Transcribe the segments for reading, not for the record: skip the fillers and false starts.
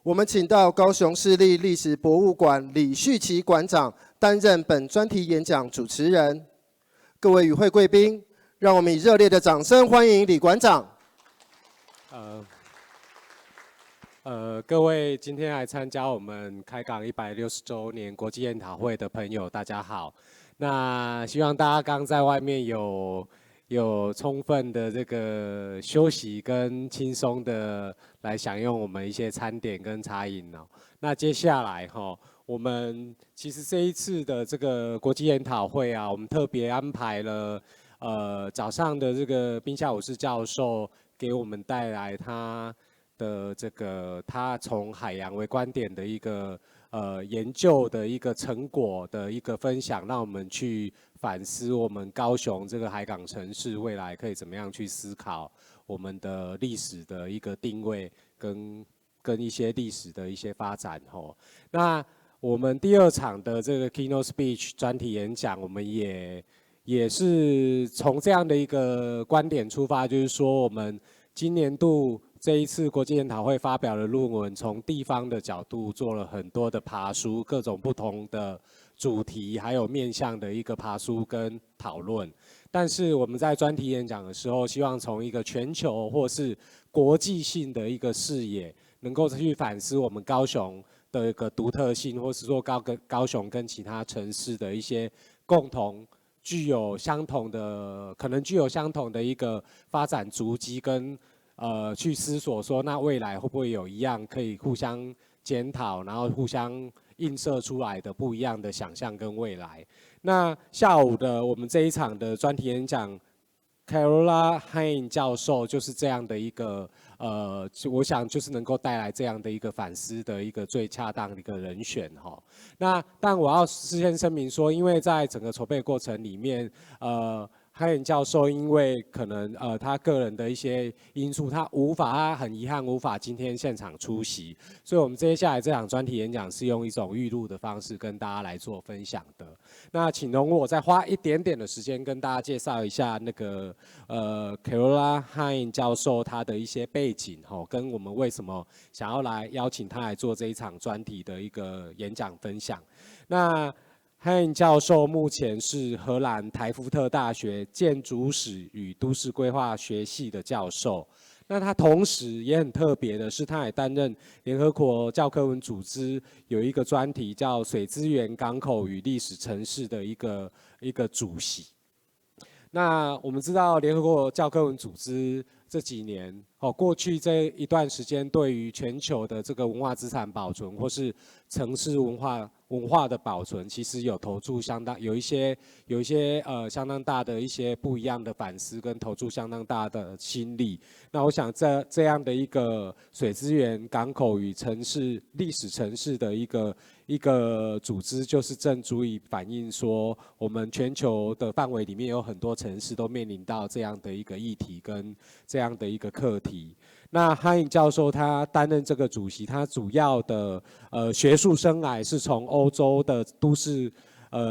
我们请到高雄市立历史博物馆李旭奇馆长担任本专题演讲主持人。各位与会贵宾，让我们以热烈的掌声欢迎李馆长。各位今天来参加我们开港160周年国际研讨会的朋友，大家好。那希望大家刚在外面有充分的这个休息跟轻松的来享用我们一些餐点跟茶饮哦。那接下来我们其实这一次的这个国际研讨会啊，我们特别安排了早上的这个宾夏武士教授给我们带来他的这个他从海洋为观点的一个研究的一个成果的一个分享，让我们去反思我们高雄这个海港城市未来可以怎么样去思考我们的历史的一个定位跟一些历史的一些发展吼。那我们第二场的这个 keynote speech 专题演讲，我们也是从这样的一个观点出发，就是说我们今年度这一次国际研讨会发表的论文，从地方的角度做了很多的爬梳，各种不同的主题，还有面向的一个爬梳跟讨论。但是我们在专题演讲的时候，希望从一个全球或是国际性的一个视野，能够去反思我们高雄的一个独特性，或是说高雄跟其他城市的一些共同具有相同的一个发展足迹跟去思索说，那未来会不会有一样可以互相检讨，然后互相映射出来的不一样的想象跟未来。那下午的我们这一场的专题演讲 ，Carola Hein 教授就是这样的一个我想就是能够带来这样的一个反思的一个最恰当的一个人选哈。那但我要事先声明说，因为在整个筹备过程里面Hein 教授因为可能他个人的一些因素，他很遗憾无法今天现场出席，所以我们接下来这场专题演讲是用一种预录的方式跟大家来做分享的。那请容我再花一点点的时间跟大家介绍一下那个Carola Hein 教授他的一些背景跟我们为什么想要来邀请他来做这一场专题的一个演讲分享。那Hein 教授目前是荷兰台夫特大学建筑史与都市规划学系的教授。那他同时也很特别的是，他也担任联合国教科文组织有一个专题叫水资源、港口与历史城市的一个主席。那我们知道联合国教科文组织这几年过去这一段时间，对于全球的这个文化资产保存或是城市文化的保存，其实有投注有一些相当大的一些不一样的反思跟投注相当大的心力。那我想这样的一个水资源、港口与历史城市的一个组织，就是正足以反映说，我们全球的范围里面有很多城市都面临到这样的一个议题跟这样的一个课题。那Hein教授他担任这个主席，他主要的学术生涯是从欧洲的都市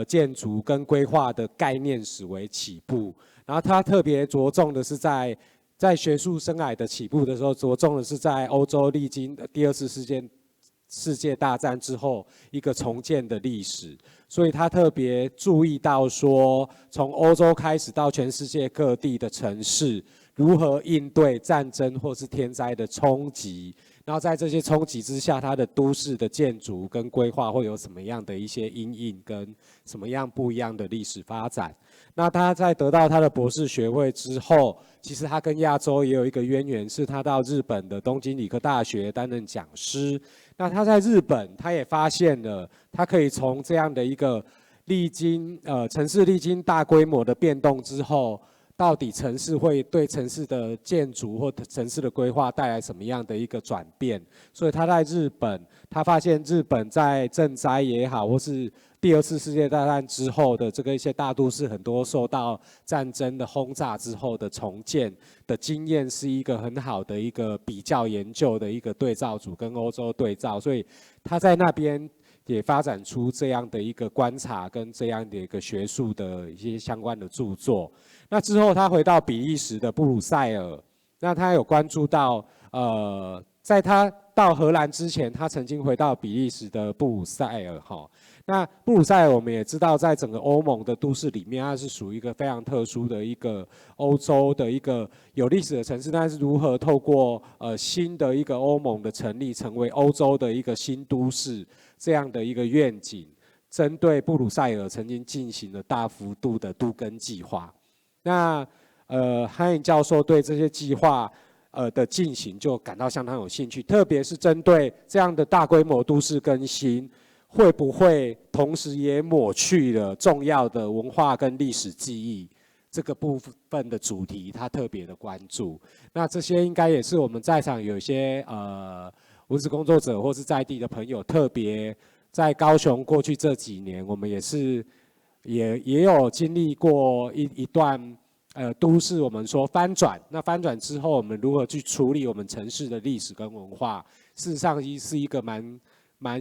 建筑跟规划的概念史为起步，然后他特别着重的是在学术生涯的起步的时候，着重的是在欧洲历经第二次世界大战之后一个重建的历史，所以他特别注意到说，从欧洲开始到全世界各地的城市如何应对战争或是天灾的冲击，然后在这些冲击之下，它的都市的建筑跟规划会有什么样的一些因应跟什么样不一样的历史发展。那他在得到他的博士学位之后，其实他跟亚洲也有一个渊源，是他到日本的东京理科大学担任讲师。那他在日本，他也发现了他可以从这样的一个城市历经大规模的变动之后，到底城市会对城市的建筑或城市的规划带来什么样的一个转变？所以他在日本，他发现日本在震灾也好，或是第二次世界大战之后的这个一些大都市，很多受到战争的轰炸之后的重建的经验，是一个很好的一个比较研究的一个对照组，跟欧洲对照，所以他在那边也发展出这样的一个观察跟这样的一个学术的一些相关的著作。那之后他回到比利时的布鲁塞尔，那他有关注到在他到荷兰之前，他曾经回到比利时的布鲁塞尔哈。那布鲁塞尔我们也知道，在整个欧盟的都市里面，它是属于一个非常特殊的一个欧洲的一个有历史的城市。但是如何透过新的一个欧盟的成立，成为欧洲的一个新都市这样的一个愿景，针对布鲁塞尔曾经进行了大幅度的都更计划。那Hein教授对这些计划的进行就感到相当有兴趣，特别是针对这样的大规模都市更新。会不会同时也抹去了重要的文化跟历史记忆这个部分的主题，他特别的关注。那这些应该也是我们在场有一些文史工作者或是在地的朋友，特别在高雄过去这几年，我们也有经历过一段都市我们说翻转。那翻转之后，我们如何去处理我们城市的历史跟文化？事实上是一个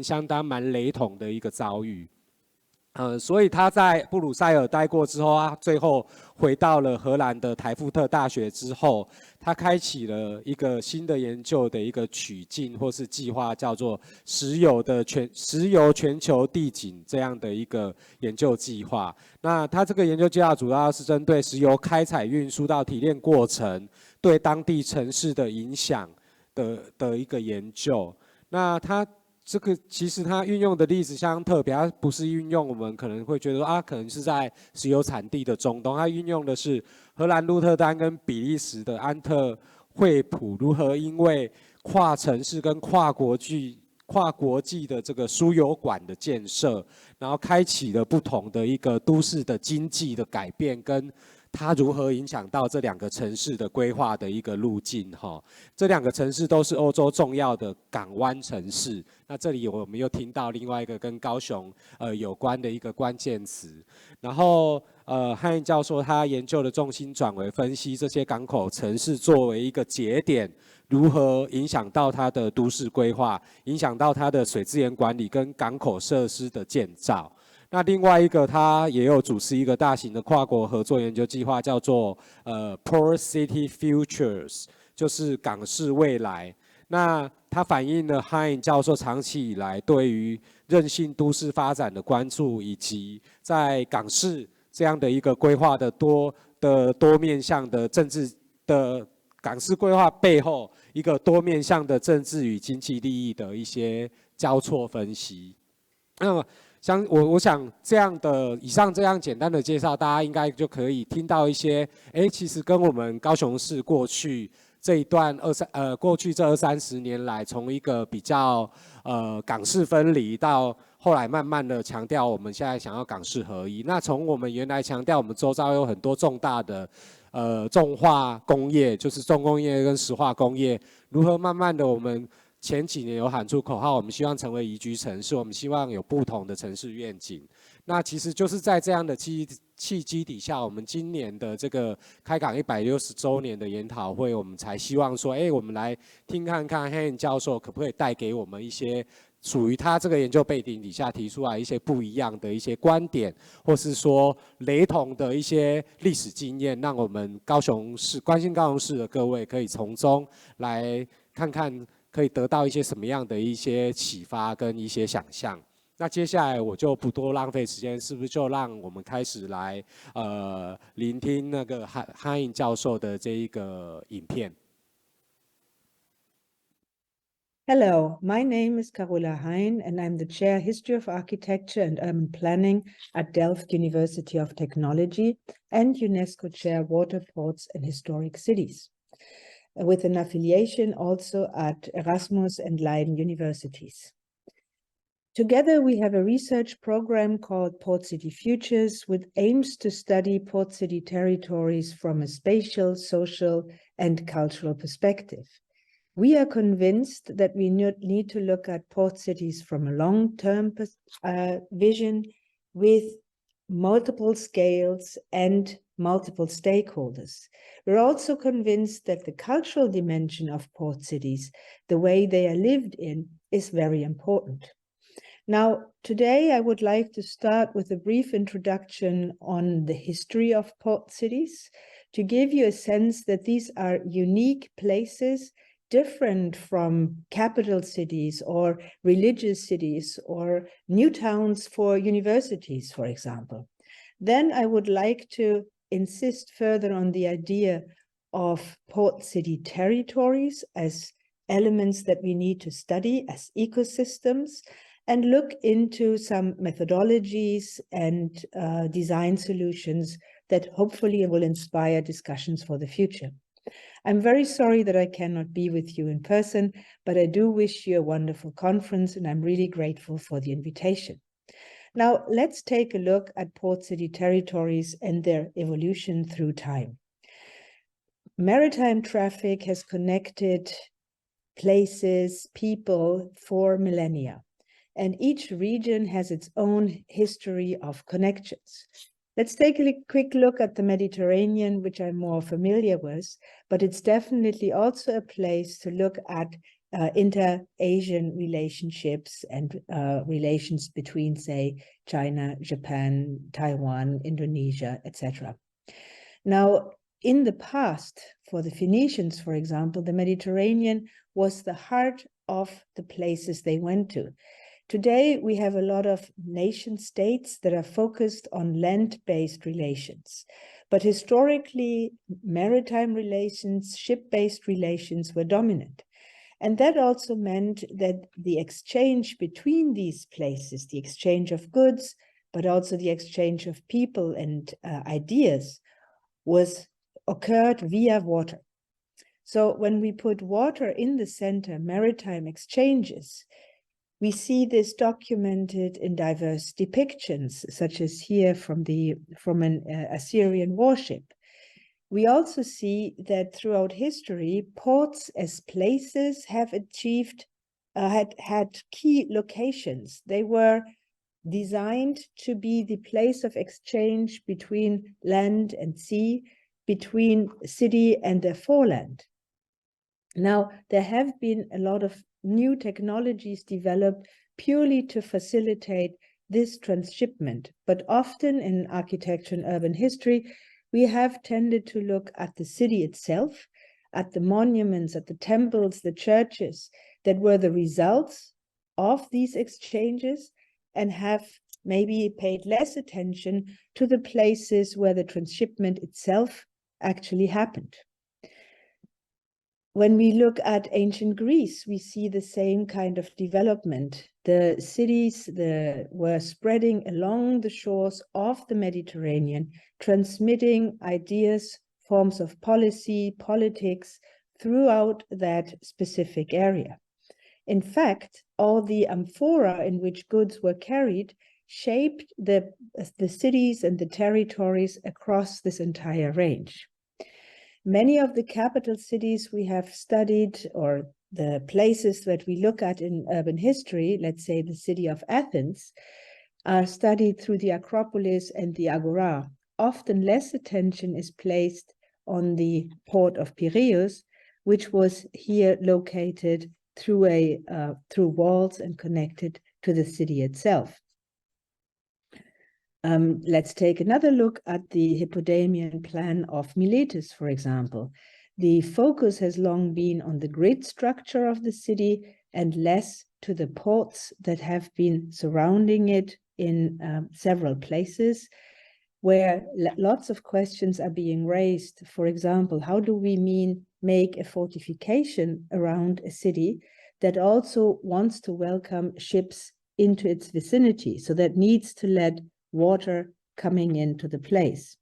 相当雷同的一个遭遇，所以他在布鲁塞尔待过之后啊，最后回到了荷兰的台夫特大学之后，他开启了一个新的研究的一个取径或是计划，叫做石油全球地景这样的一个研究计划。那他这个研究计划主要是针对石油开采、运输到提炼过程对当地城市的影响的一个研究。那他这个其实它运用的例子相当特别，它不是运用我们可能会觉得可能是在石油产地的中东，它运用的是荷兰鹿特丹跟比利时的安特惠普如何因为跨城市跟跨国际的这个输油管的建设，然后开启了不同的一个都市的经济的改变，跟它如何影响到这两个城市的规划的一个路径哈。这两个城市都是欧洲重要的港湾城市。那这里我们又听到另外一个跟高雄有关的一个关键词。然后Hein教授他研究的重心转为分析这些港口城市作为一个节点，如何影响到它的都市规划，影响到它的水资源管理跟港口设施的建造。那另外一个，他也有主持一个大型的跨国合作研究计划，叫做Port City Futures， 就是港市未来。那它反映了Hein教授长期以来对于韧性都市发展的关注，以及在港市这样的一个规划的多面向的政治的港市规划背后一个多面向的政治与经济利益的一些交错分析。那么我想以上这样简单的介绍，大家应该就可以听到一些，其实跟我们高雄市过去这一段过去这20-30年来，从一个比较港市分离到后来慢慢的强调我们现在想要港市合一。那从我们原来强调我们周遭有很多重大的重化工业，就是重工业跟石化工业，如何慢慢的我们前几年有喊出口号，我们希望成为宜居城市，我们希望有不同的城市愿景。那其实就是在这样的契机底下，我们今年的这个开港160周年的研讨会，我们才希望说，我们来听看看Hein教授可不可以带给我们一些属于他这个研究背景底下提出来一些不一样的一些观点，或是说雷同的一些历史经验，让我们关心高雄市的各位可以从中来看看可以得到一些什么样的一些启发跟一些想象。那接下来我就不多浪费时间，是不是就让我们开始来聆听那个Hein教授的这一个影片。Hello, my name is Carola Hein, and I'm the Chair History of Architecture and Urban Planning at Delft University of Technology and UNESCO Chair Water, Ports and Historic Cities, with an affiliation also at Erasmus and Leiden universities. Together, we have a research program called Port City Futures, with aims to study port city territories from a spatial, social, and cultural perspective. We are convinced that we need to look at port cities from a long-term vision with multiple scales and multiple stakeholders. We're also convinced that the cultural dimension of port cities, the way they are lived in, is very important. Now, today I would like to start with a brief introduction on the history of port cities, to give you a sense that these are unique places different from capital cities or religious cities or new towns for universities, for example. Then I would like to insist further on the idea of port city territories as elements that we need to study as ecosystems, and look into some methodologies and design solutions that hopefully will inspire discussions for the future. I'm very sorry that I cannot be with you in person, but I do wish you a wonderful conference, and I'm really grateful for the invitation. Now, let's take a look at port city territories and their evolution through time. Maritime traffic has connected places, people for millennia, and each region has its own history of connections. Let's take a quick look at the Mediterranean, which I'm more familiar with, but it's definitely also a place to look at inter-Asian relationships and relations between, say, China, Japan, Taiwan, Indonesia, etc. Now, in the past, for the Phoenicians, for example, the Mediterranean was the heart of the places they went to. Today, we have a lot of nation states that are focused on land-based relations. But historically, maritime relations, ship-based relations were dominant. And that also meant that the exchange between these places, the exchange of goods, but also the exchange of people and ideas, occurred via water. So when we put water in the center, maritime exchanges, we see this documented in diverse depictions, such as here from an Assyrian warship. We also see that throughout history, ports as places have achieved, had key locations. They were designed to be the place of exchange between land and sea, between city and their foreland. Now, there have been a lot of new technologies developed purely to facilitate this transshipment, but often in architecture and urban history, we have tended to look at the city itself, at the monuments, at the temples, the churches that were the results of these exchanges, and have maybe paid less attention to the places where the transshipment itself actually happened. When we look at ancient Greece, we see the same kind of development. The cities were spreading along the shores of the Mediterranean, transmitting ideas, forms of policy, politics throughout that specific area. In fact, all the amphora in which goods were carried shaped the cities and the territories across this entire range. Many of the capital cities we have studied, or the places that we look at in urban history, let's say the city of Athens, are studied through the Acropolis and the Agora. Often less attention is placed on the port of Piraeus, which was here located through walls and connected to the city itself. Let's take another look at the Hippodamian plan of Miletus, for example. The focus has long been on the grid structure of the city and less to the ports that have been surrounding it in several places, where lots of questions are being raised. For example, how do we make a fortification around a city that also wants to welcome ships into its vicinity? So that needs to let water coming into the place.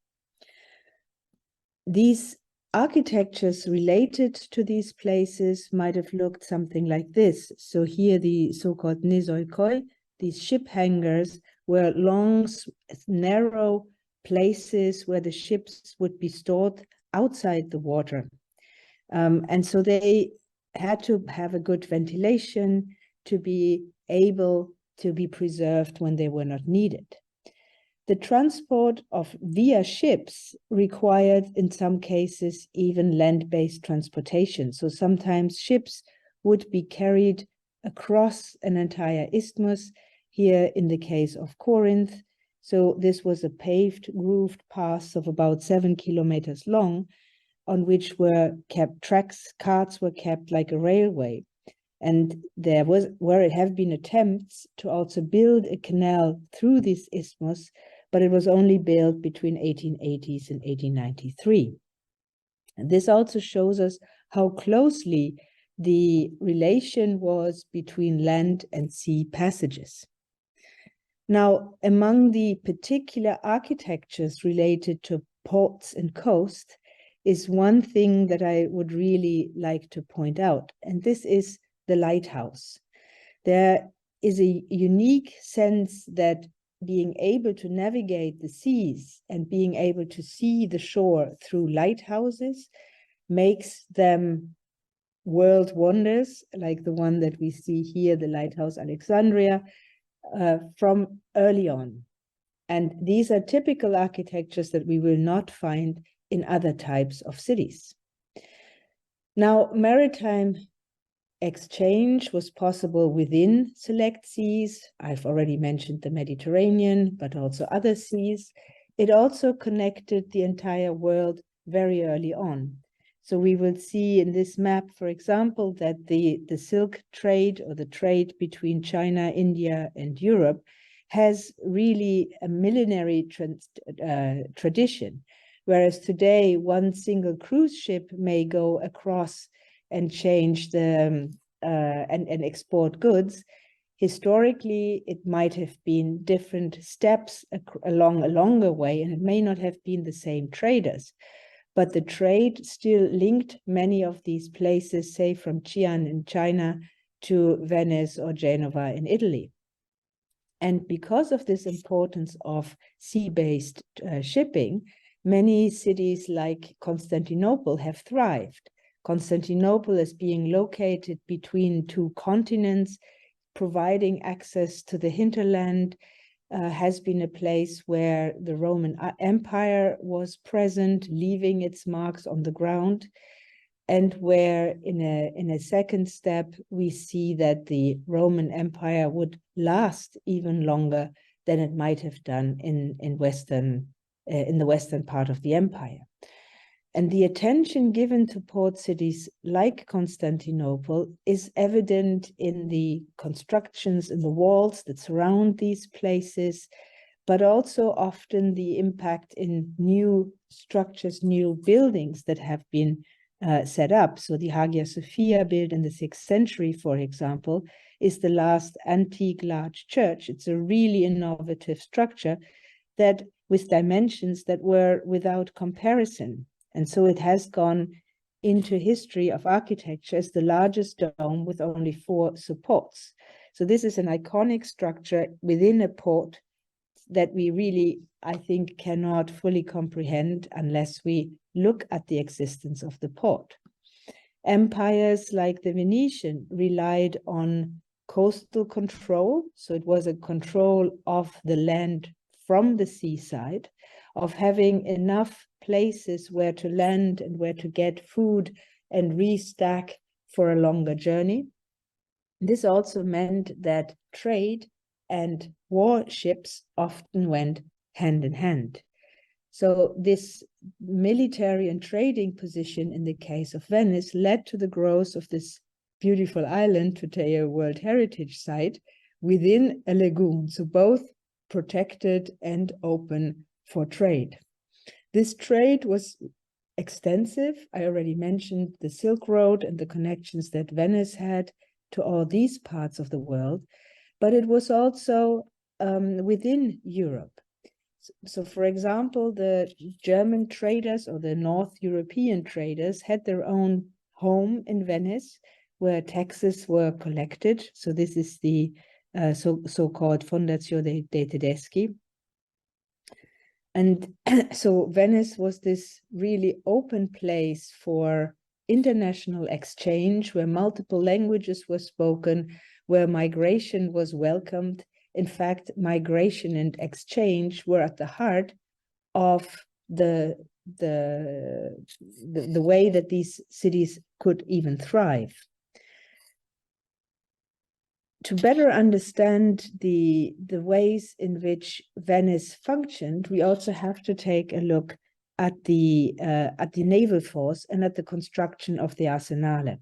These architectures related to these places might have looked something like this. So here the so-called nesoikoi, these ship hangars, were long, narrow places where the ships would be stored outside the water. And so they had to have a good ventilation to be able to be preserved when they were not needed. The transport via ships required, in some cases, even land-based transportation. So sometimes ships would be carried across an entire isthmus, here in the case of Corinth. So this was a paved, roofed pass of about 7 kilometers long, on which were kept carts were kept like a railway. And there have been attempts to also build a canal through this isthmus, but it was only built between 1880s and 1893. And this also shows us how closely the relation was between land and sea passages. Now, among the particular architectures related to ports and coast is one thing that I would really like to point out, and this is the lighthouse. There is a unique sense that being able to navigate the seas and being able to see the shore through lighthouses makes them world wonders, like the one that we see here, the Lighthouse Alexandria, from early on. And these are typical architectures that we will not find in other types of cities. Now, maritime exchange was possible within select seas. I've already mentioned the Mediterranean, but also other seas. It also connected the entire world very early on. So we will see in this map, for example, that the silk trade or the trade between China, India, and Europe has really a millenary tradition. Whereas today, one single cruise ship may go across and change the and export goods. Historically, it might have been different steps along a longer way, and it may not have been the same traders. But the trade still linked many of these places, say from Xi'an in China to Venice or Genova in Italy. And because of this importance of sea-based shipping, many cities like Constantinople have thrived. Constantinople is being located between two continents, providing access to the hinterland, has been a place where the Roman Empire was present, leaving its marks on the ground, and where in a second step, we see that the Roman Empire would last even longer than it might have done in the western part of the empire. And the attention given to port cities like Constantinople is evident in the constructions in the walls that surround these places, but also often the impact in new structures, new buildings that have been set up. So the Hagia Sophia, built in the 6th century, for example, is the last antique large church. It's a really innovative structure that with dimensions that were without comparison. And so it has gone into history of architecture as the largest dome with only 4 supports. So this is an iconic structure within a port that we really, I think, cannot fully comprehend unless we look at the existence of the port. Empires like the Venetian relied on coastal control. So it was a control of the land from the seaside, of having enough places where to land and where to get food and restack for a longer journey. This also meant that trade and warships often went hand in hand. So this military and trading position in the case of Venice led to the growth of this beautiful island, today a World Heritage Site, within a lagoon, so both protected and open for trade. This trade was extensive. I already mentioned the Silk Road and the connections that Venice had to all these parts of the world, but it was also within Europe. So for example, the German traders or the North European traders had their own home in Venice where taxes were collected. So this is the so-called Fondazione dei Tedeschi. And so Venice was this really open place for international exchange, where multiple languages were spoken, where migration was welcomed. In fact, migration and exchange were at the heart of the way that these cities could even thrive. To better understand the ways in which Venice functioned, we also have to take a look at the naval force and at the construction of the Arsenale.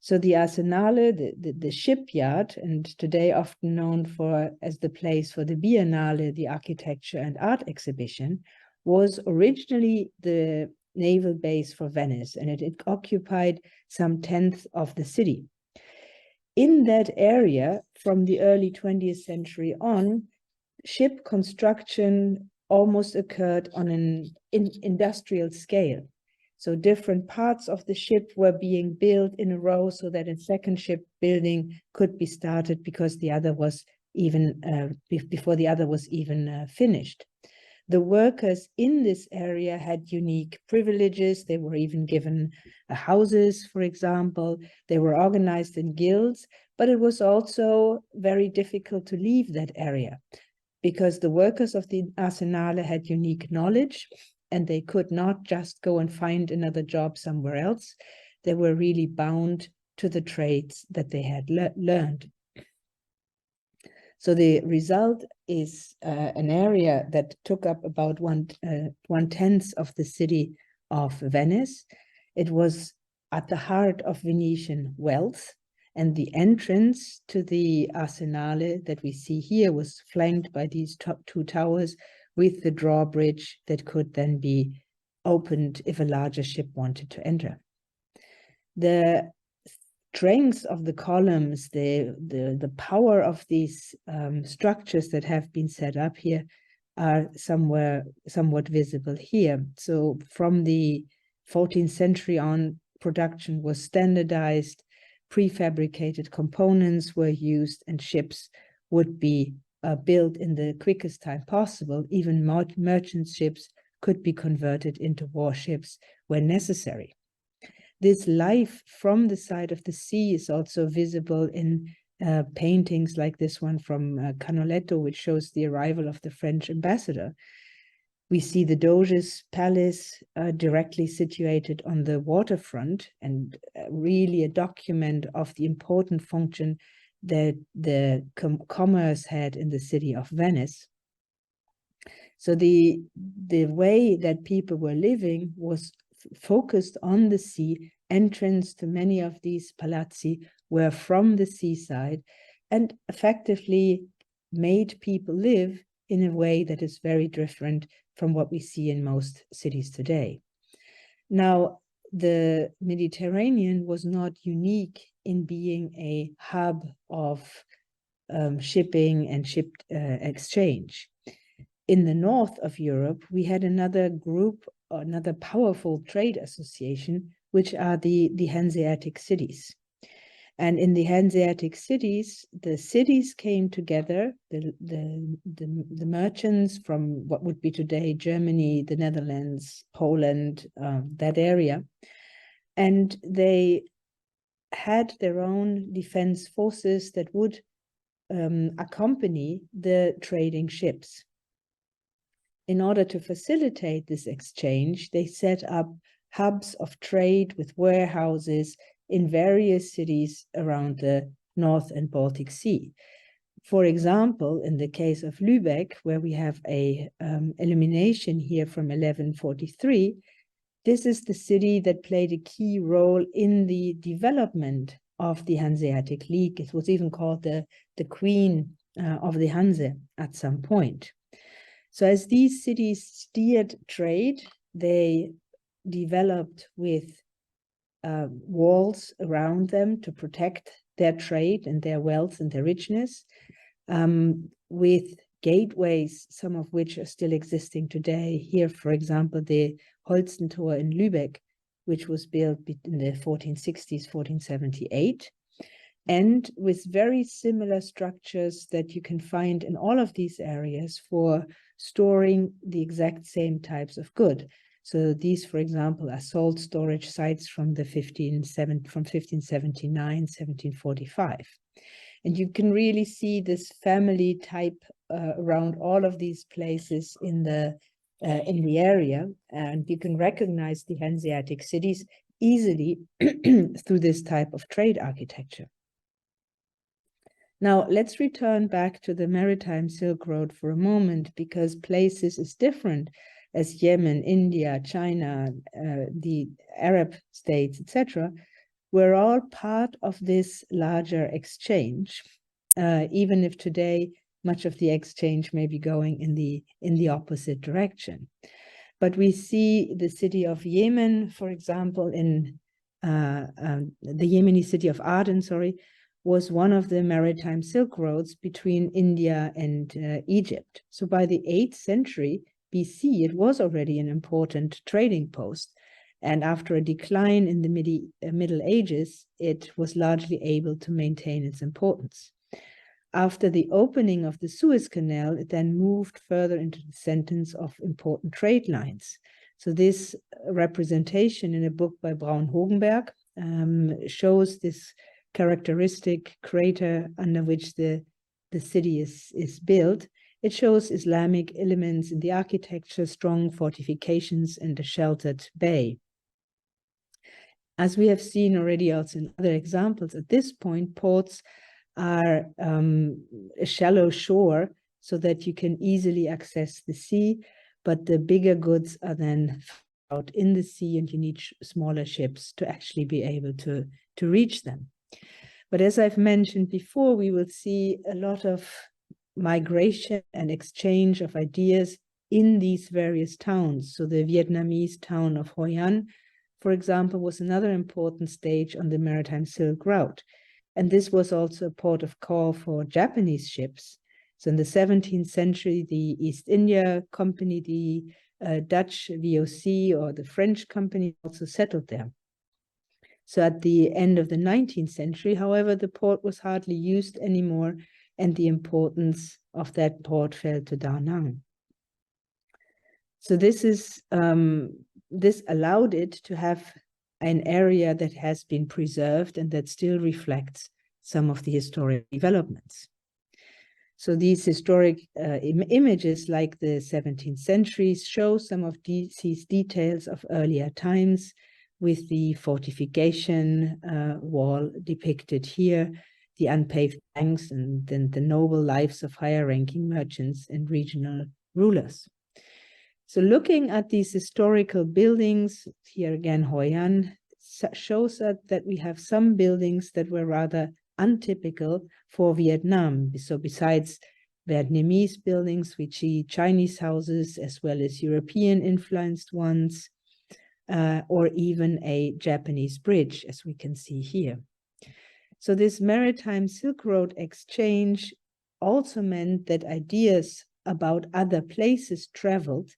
So the Arsenale, the shipyard, and today often known as the place for the Biennale, the architecture and art exhibition, was originally the naval base for Venice, and it occupied some 1/10 of the city. In that area, from the early 20th century on, ship construction almost occurred on an industrial scale. So different parts of the ship were being built in a row so that a second ship building could be started because the other was before the other was even finished. The workers in this area had unique privileges. They were even given houses, for example. They were organized in guilds, but it was also very difficult to leave that area because the workers of the Arsenale had unique knowledge and they could not just go and find another job somewhere else. They were really bound to the trades that they had learned. So the result is an area that took up about 1/10 of the city of Venice. It was at the heart of Venetian wealth, and the entrance to the Arsenale that we see here was flanked by these two towers with the drawbridge that could then be opened if a larger ship wanted to enter. The strength of the columns, the power of these structures that have been set up here are somewhat visible here. So from the 14th century on, production was standardized, prefabricated components were used, and ships would be built in the quickest time possible. Even merchant ships could be converted into warships when necessary. This life from the side of the sea is also visible in paintings like this one from Canoletto, which shows the arrival of the French ambassador. We see the Doge's palace directly situated on the waterfront, and really a document of the important function that the commerce had in the city of Venice. So the way that people were living was focused on the sea. Entrance to many of these palazzi were from the seaside and effectively made people live in a way that is very different from what we see in most cities today. Now, the Mediterranean was not unique in being a hub of shipping and ship exchange. In the north of Europe, we had another group, another powerful trade association, which are the Hanseatic cities. And in the Hanseatic cities, the cities came together, the merchants from what would be today Germany, the Netherlands, Poland, that area, and they had their own defense forces that would accompany the trading ships. In order to facilitate this exchange, they set up hubs of trade with warehouses in various cities around the North and Baltic Sea. For example, in the case of Lübeck, where we have a illumination here from 1143, this is the city that played a key role in the development of the Hanseatic League. It was even called the Queen of the Hanse at some point. So as these cities steered trade, they developed with walls around them to protect their trade and their wealth and their richness, with gateways, some of which are still existing today. Here, for example, the Holstentor in Lübeck, which was built in the 1460s, 1478, and with very similar structures that you can find in all of these areas for storing the exact same types of good. So these, for example, are salt storage sites from 1579, 1745. And you can really see this family type around all of these places in the area, and you can recognize the Hanseatic cities easily through this type of trade architecture. Now, let's return back to the Maritime Silk Road for a moment, because places is different as Yemen, India, China, the Arab states, etc., were all part of this larger exchange, even if today much of the exchange may be going in the opposite direction. But we see the city of Yemen, for example, in the Yemeni city of Aden, was one of the maritime Silk Roads between India and Egypt. So by the 8th century BC, it was already an important trading post. And after a decline in the Middle Ages, it was largely able to maintain its importance. After the opening of the Suez Canal, it then moved further into the sentence of important trade lines. So this representation in a book by Braun-Hogenberg shows this characteristic crater under which the city is built. It shows Islamic elements in the architecture, strong fortifications, and a sheltered bay. As we have seen already also in other examples, at this point, ports are a shallow shore so that you can easily access the sea, but the bigger goods are then out in the sea and you need smaller ships to actually be able to reach them. But as I've mentioned before, we will see a lot of migration and exchange of ideas in these various towns. So the Vietnamese town of Hoi An, for example, was another important stage on the Maritime Silk Route. And this was also a port of call for Japanese ships. So in the 17th century, the East India Company, the Dutch VOC, or the French company also settled there. So at the end of the 19th century, however, the port was hardly used anymore, and the importance of that port fell to Da Nang. So this allowed it to have an area that has been preserved and that still reflects some of the historic developments. So these historic images, like the 17th century, show some of these details of earlier times, with the fortification wall depicted here, the unpaved banks, and then the noble lives of higher-ranking merchants and regional rulers. So looking at these historical buildings, here again Hoi An, shows us that we have some buildings that were rather untypical for Vietnam. So besides Vietnamese buildings, we see Chinese houses as well as European-influenced ones, or even a Japanese bridge, as we can see here. So this maritime Silk Road exchange also meant that ideas about other places traveled.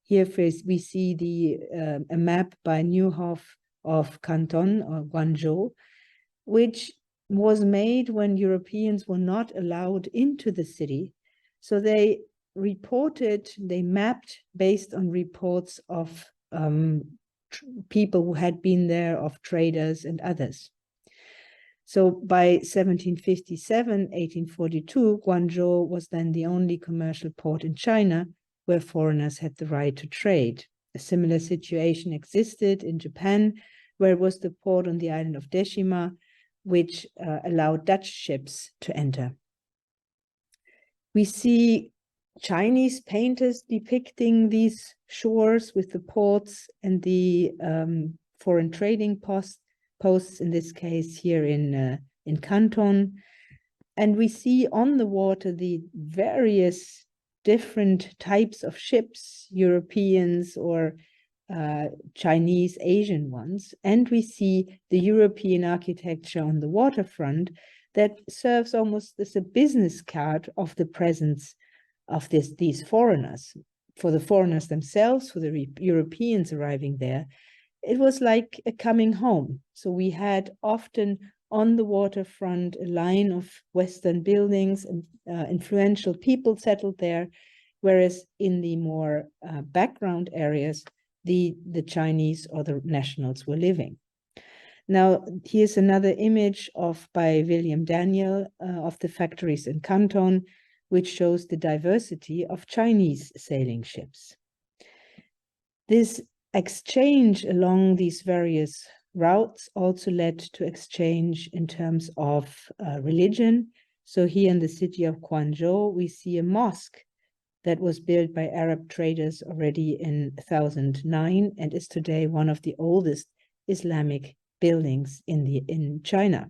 Here we see a map by Newhoff of Canton or Guangzhou, which was made when Europeans were not allowed into the city. So they mapped based on reports of people who had been there, of traders and others. So by 1757, 1842, Guangzhou was then the only commercial port in China where foreigners had the right to trade. A similar situation existed in Japan, where it was the port on the island of Deshima, which allowed Dutch ships to enter. We see Chinese painters depicting these shores with the ports and the foreign trading posts, in this case here in Canton. And we see on the water the various different types of ships, Europeans or Chinese, Asian ones. And we see the European architecture on the waterfront that serves almost as a business card of the presence of these foreigners. For the foreigners themselves, for the Europeans arriving there, it was like a coming home. So we had often on the waterfront a line of Western buildings and influential people settled there, whereas in the more background areas, the Chinese or the nationals were living. Now, here's another image by William Daniel of the factories in Canton, which shows the diversity of Chinese sailing ships. This exchange along these various routes also led to exchange in terms of religion. So here in the city of Guangzhou, we see a mosque that was built by Arab traders already in 1009 and is today one of the oldest Islamic buildings in China.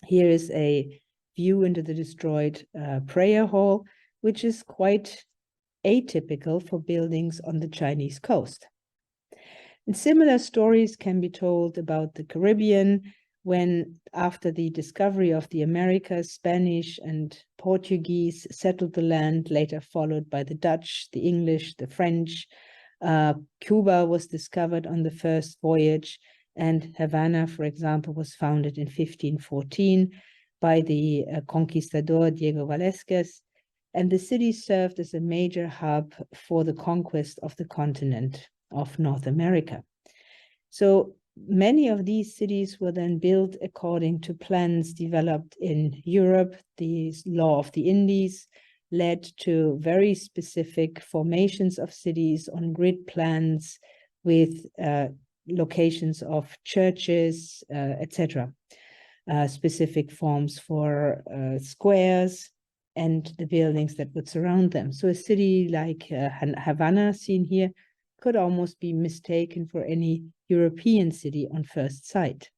Here is a view into the destroyed prayer hall, which is quite atypical for buildings on the Chinese coast. And similar stories can be told about the Caribbean, when after the discovery of the Americas, Spanish and Portuguese settled the land, later followed by the Dutch, the English, the French. Cuba was discovered on the first voyage, and Havana, for example, was founded in 1514 by the conquistador Diego Velázquez, and the city served as a major hub for the conquest of the continent of North America. So many of these cities were then built according to plans developed in Europe. The law of the Indies led to very specific formations of cities on grid plans with locations of churches, etc. Specific forms for squares and the buildings that would surround them. So a city like Havana, seen here, could almost be mistaken for any European city on first sight.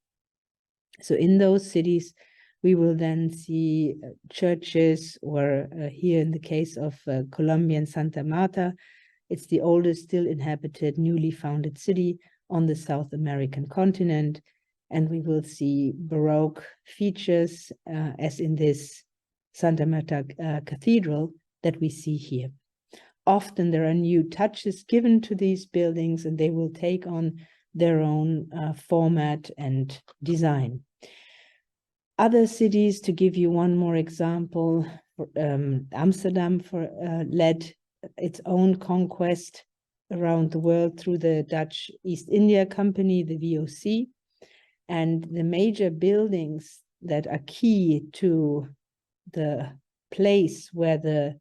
So in those cities, we will then see churches, or here in the case of Colombian Santa Marta, it's the oldest still inhabited, newly founded city on the South American continent. And we will see Baroque features, as in this Santa Marta Cathedral that we see here. Often there are new touches given to these buildings, and they will take on their own format and design. Other cities, to give you one more example, Amsterdam led its own conquest around the world through the Dutch East India Company, the VOC, and the major buildings that are key to the place where the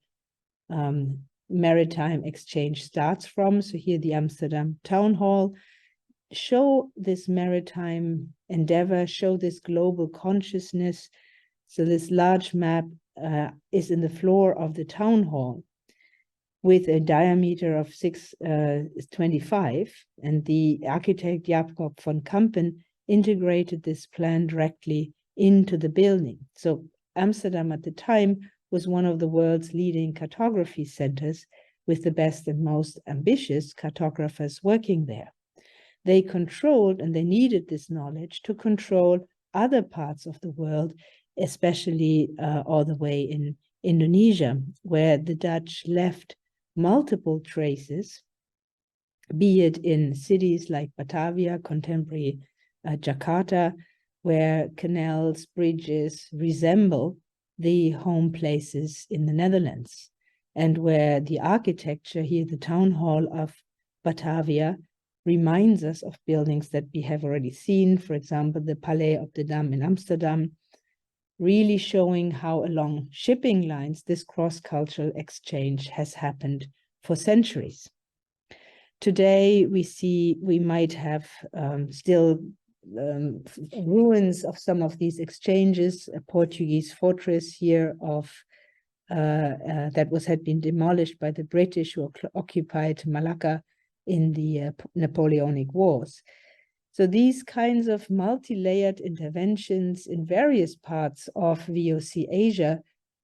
maritime exchange starts from. So here the Amsterdam Town Hall show this maritime endeavor, show this global consciousness. So this large map is in the floor of the town hall with a diameter of 625, and the architect Jacob von Kampen integrated this plan directly into the building. So Amsterdam at the time was one of the world's leading cartography centers, with the best and most ambitious cartographers working there. They controlled, and they needed this knowledge to control other parts of the world, especially all the way in Indonesia, where the Dutch left multiple traces, be it in cities like Batavia, contemporary Jakarta, where canals, bridges resemble the home places in the Netherlands, and where the architecture here, the town hall of Batavia, reminds us of buildings that we have already seen, for example, the Palais op de Dam in Amsterdam, really showing how along shipping lines this cross-cultural exchange has happened for centuries. Today, we might have still ruins of some of these exchanges, a Portuguese fortress here of that had been demolished by the British, who occupied Malacca in the Napoleonic Wars. So these kinds of multi-layered interventions in various parts of VOC Asia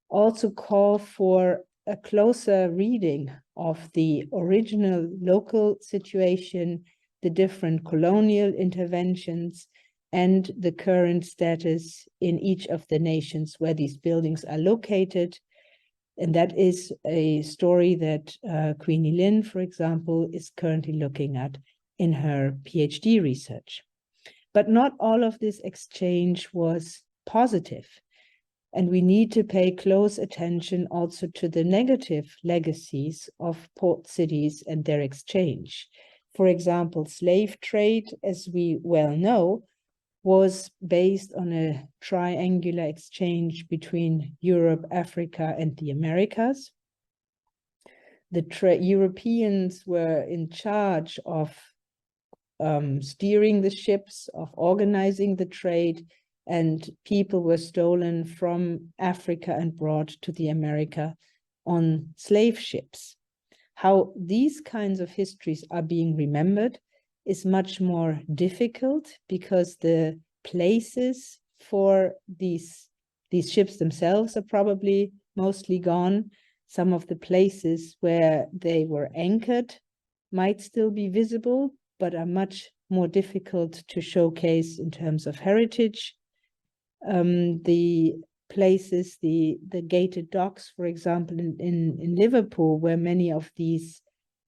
also call for a closer reading of the original local situation, the different colonial interventions, and the current status in each of the nations where these buildings are located. And that is a story that Queenie Lin, for example, is currently looking at in her PhD research. But not all of this exchange was positive. And we need to pay close attention also to the negative legacies of port cities and their exchange. For example, slave trade, as we well know, was based on a triangular exchange between Europe, Africa, and the Americas. The Europeans were in charge of steering the ships, of organizing the trade, and people were stolen from Africa and brought to the America on slave ships. How these kinds of histories are being remembered is much more difficult because the places for these ships themselves are probably mostly gone. Some of the places where they were anchored might still be visible, but are much more difficult to showcase in terms of heritage. The places, the gated docks, for example, in Liverpool, where many of these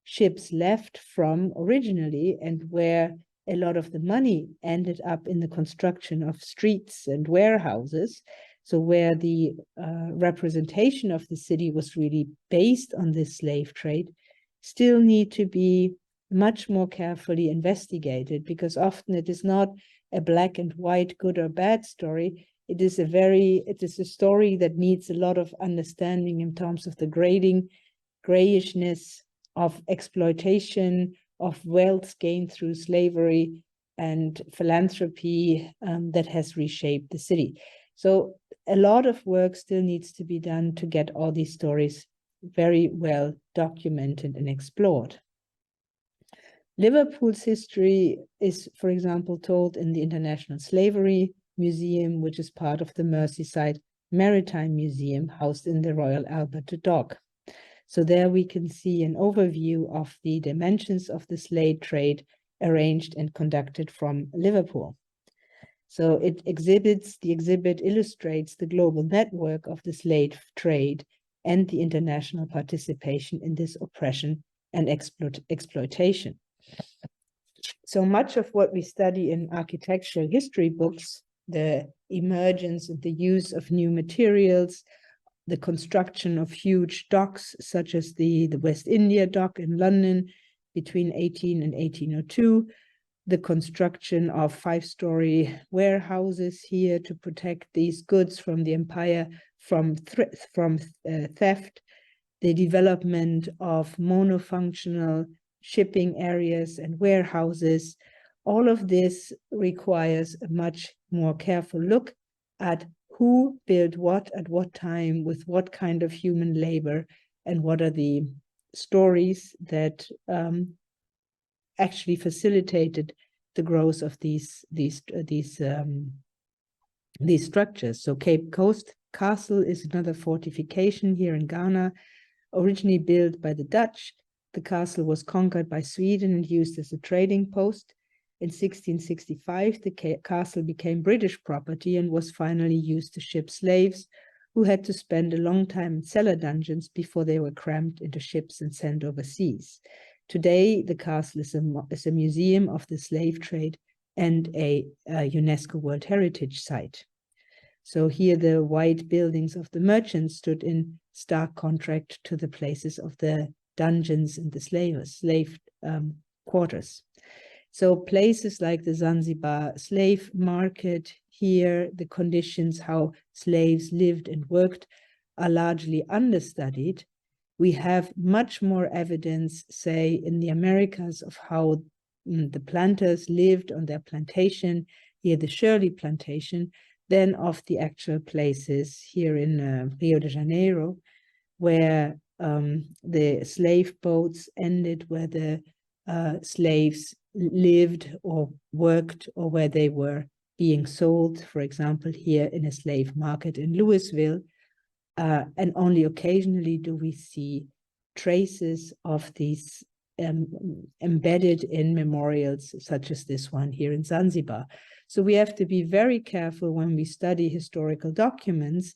ships left from originally, and where a lot of the money ended up in the construction of streets and warehouses. So where the representation of the city was really based on this slave trade, still need to be much more carefully investigated, because often it is not a black and white, good or bad story. It is a story that needs a lot of understanding in terms of the grayishness of exploitation, of wealth gained through slavery and philanthropy that has reshaped the city. So a lot of work still needs to be done to get all these stories very well documented and explored. Liverpool's history is, for example, told in the International Slavery Museum, which is part of the Merseyside Maritime Museum housed in the Royal Albert Dock. So there we can see an overview of the dimensions of the slave trade arranged and conducted from Liverpool. So the exhibit illustrates the global network of the slave trade and the international participation in this oppression and exploitation. So much of what we study in architectural history books, the emergence and the use of new materials, the construction of huge docks, such as the West India Dock in London between 18 and 1802, the construction of 5-story warehouses here to protect these goods from the empire from theft, the development of monofunctional shipping areas and warehouses. All of this requires a much more careful look at who built what at what time with what kind of human labor, and what are the stories that actually facilitated the growth of these structures. So Cape Coast Castle is another fortification here in Ghana, originally built by the Dutch. The castle was conquered by Sweden and used as a trading post. In 1665, the castle became British property and was finally used to ship slaves who had to spend a long time in cellar dungeons before they were crammed into ships and sent overseas. Today, the castle is a museum of the slave trade and a UNESCO World Heritage Site. So here the white buildings of the merchants stood in stark contrast to the places of the dungeons and the slave quarters. So places like the Zanzibar slave market, here the conditions how slaves lived and worked are largely understudied. We have much more evidence, say, in the Americas of how the planters lived on their plantation, here the Shirley plantation, than of the actual places here in Rio de Janeiro, where the slave boats ended, where the slaves lived or worked, or where they were being sold, for example, here in a slave market in Louisville. And only occasionally do we see traces of these embedded in memorials such as this one here in Zanzibar. So we have to be very careful when we study historical documents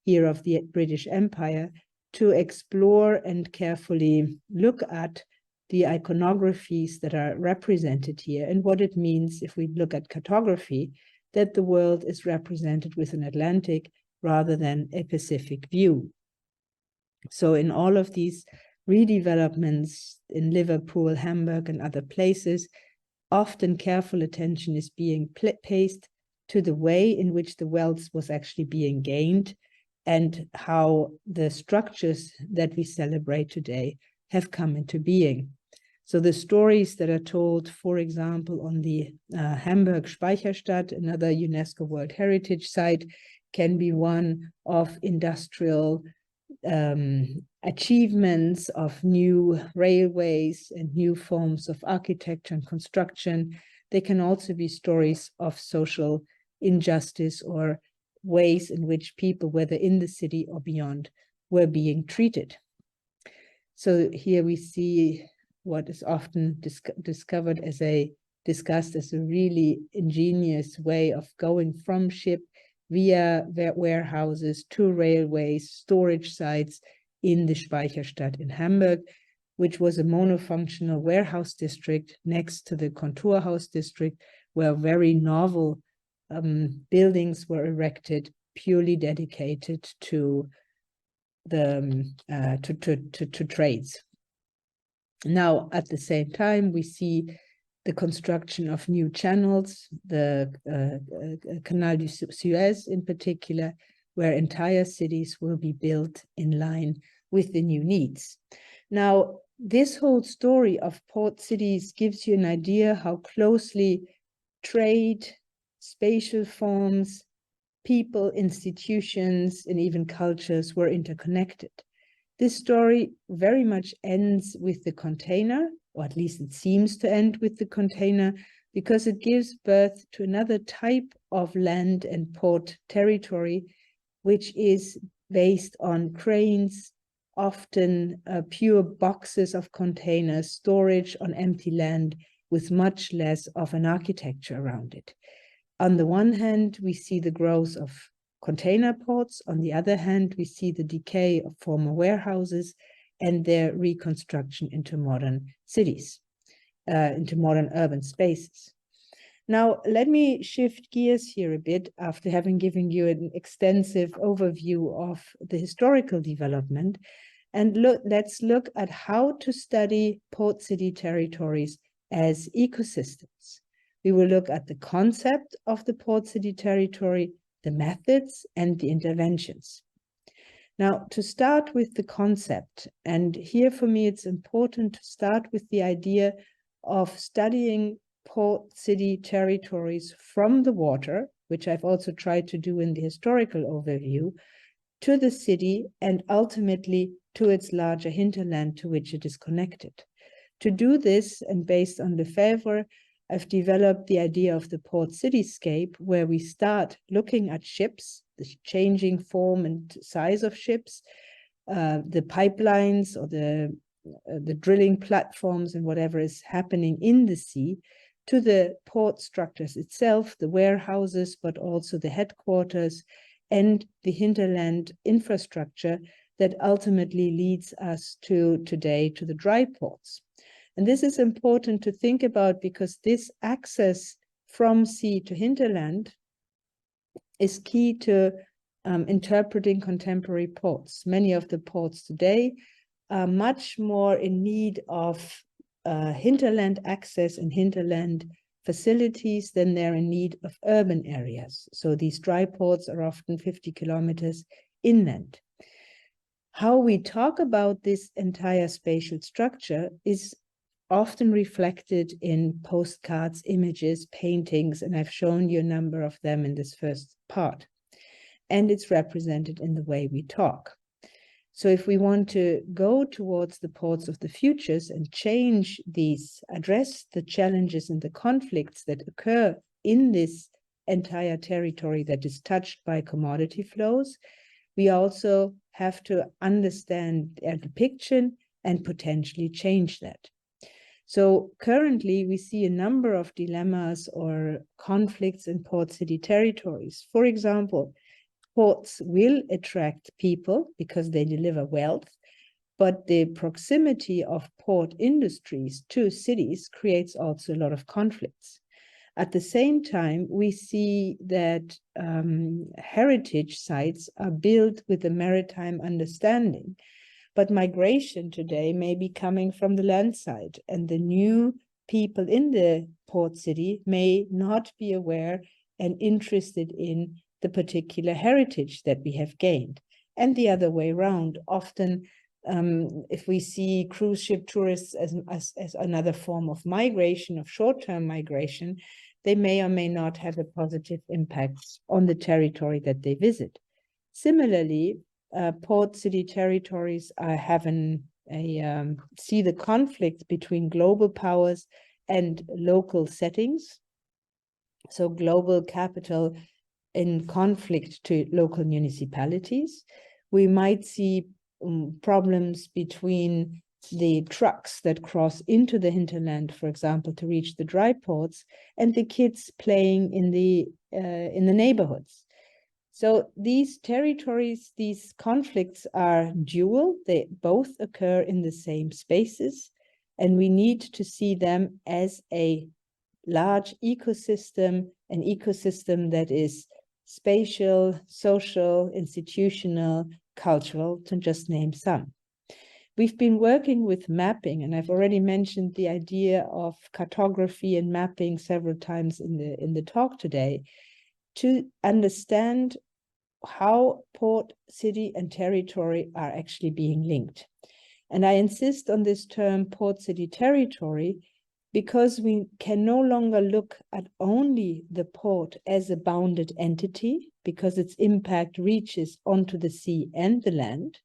here of the British Empire to explore and carefully look at the iconographies that are represented here and what it means if we look at cartography, that the world is represented with an Atlantic rather than a Pacific view. So in all of these redevelopments in Liverpool, Hamburg, and other places, often careful attention is being paid to the way in which the wealth was actually being gained and how the structures that we celebrate today have come into being. So the stories that are told, for example, on the Hamburg Speicherstadt, another UNESCO World Heritage Site, can be one of industrial achievements of new railways and new forms of architecture and construction. They can also be stories of social injustice or ways in which people, whether in the city or beyond, were being treated. So here we see what is often discussed as a really ingenious way of going from ship via warehouses to railways, storage sites in the Speicherstadt in Hamburg, which was a monofunctional warehouse district next to the Konturhaus district, where very novel buildings were erected purely dedicated to the to trades. Now, at the same time, we see the construction of new channels, the Canal du Suez in particular, where entire cities will be built in line with the new needs. Now, this whole story of port cities gives you an idea how closely trade, spatial forms, people, institutions, and even cultures were interconnected. This story very much ends with the container, or at least it seems to end with the container, because it gives birth to another type of land and port territory, which is based on cranes, often pure boxes of containers, storage on empty land with much less of an architecture around it. On the one hand, we see the growth of container ports. On the other hand, we see the decay of former warehouses and their reconstruction into modern cities, into modern urban spaces. Now, let me shift gears here a bit after having given you an extensive overview of the historical development. And let's look at how to study port city territories as ecosystems. We will look at the concept of the port city territory, the methods, and the interventions. Now, to start with the concept, and here for me it's important to start with the idea of studying port city territories from the water, which I've also tried to do in the historical overview, to the city and ultimately to its larger hinterland to which it is connected. To do this, and based on Lefebvre, I've developed the idea of the port cityscape, where we start looking at ships, the changing form and size of ships, the pipelines or the drilling platforms and whatever is happening in the sea, to the port structures itself, the warehouses, but also the headquarters and the hinterland infrastructure that ultimately leads us to today to the dry ports. And this is important to think about because this access from sea to hinterland is key to interpreting contemporary ports. Many of the ports today are much more in need of hinterland access and hinterland facilities than they're in need of urban areas. So these dry ports are often 50 kilometers inland. How we talk about this entire spatial structure is often reflected in postcards, images, paintings, and I've shown you a number of them in this first part. And it's represented in the way we talk. So if we want to go towards the ports of the futures and change these, address the challenges and the conflicts that occur in this entire territory that is touched by commodity flows, we also have to understand their depiction and potentially change that. So currently we see a number of dilemmas or conflicts in port city territories. For example, ports will attract people because they deliver wealth, but the proximity of port industries to cities creates also a lot of conflicts. At the same time, we see that heritage sites are built with a maritime understanding, but migration today may be coming from the land side, and the new people in the port city may not be aware and interested in the particular heritage that we have gained. And the other way around, often if we see cruise ship tourists as another form of migration, of short-term migration, they may or may not have a positive impact on the territory that they visit. Similarly, port city territories see the conflict between global powers and local settings. So global capital in conflict to local municipalities. We might see problems between the trucks that cross into the hinterland, for example, to reach the dry ports, and the kids playing in the neighborhoods. So these territories, these conflicts are dual. They both occur in the same spaces, and we need to see them as a large ecosystem, an ecosystem that is spatial, social, institutional, cultural, to just name some. We've been working with mapping, and I've already mentioned the idea of cartography and mapping several times in the talk today, to understand how port, city, and territory are actually being linked. And I insist on this term port, city, territory, because we can no longer look at only the port as a bounded entity, because its impact reaches onto the sea and the land.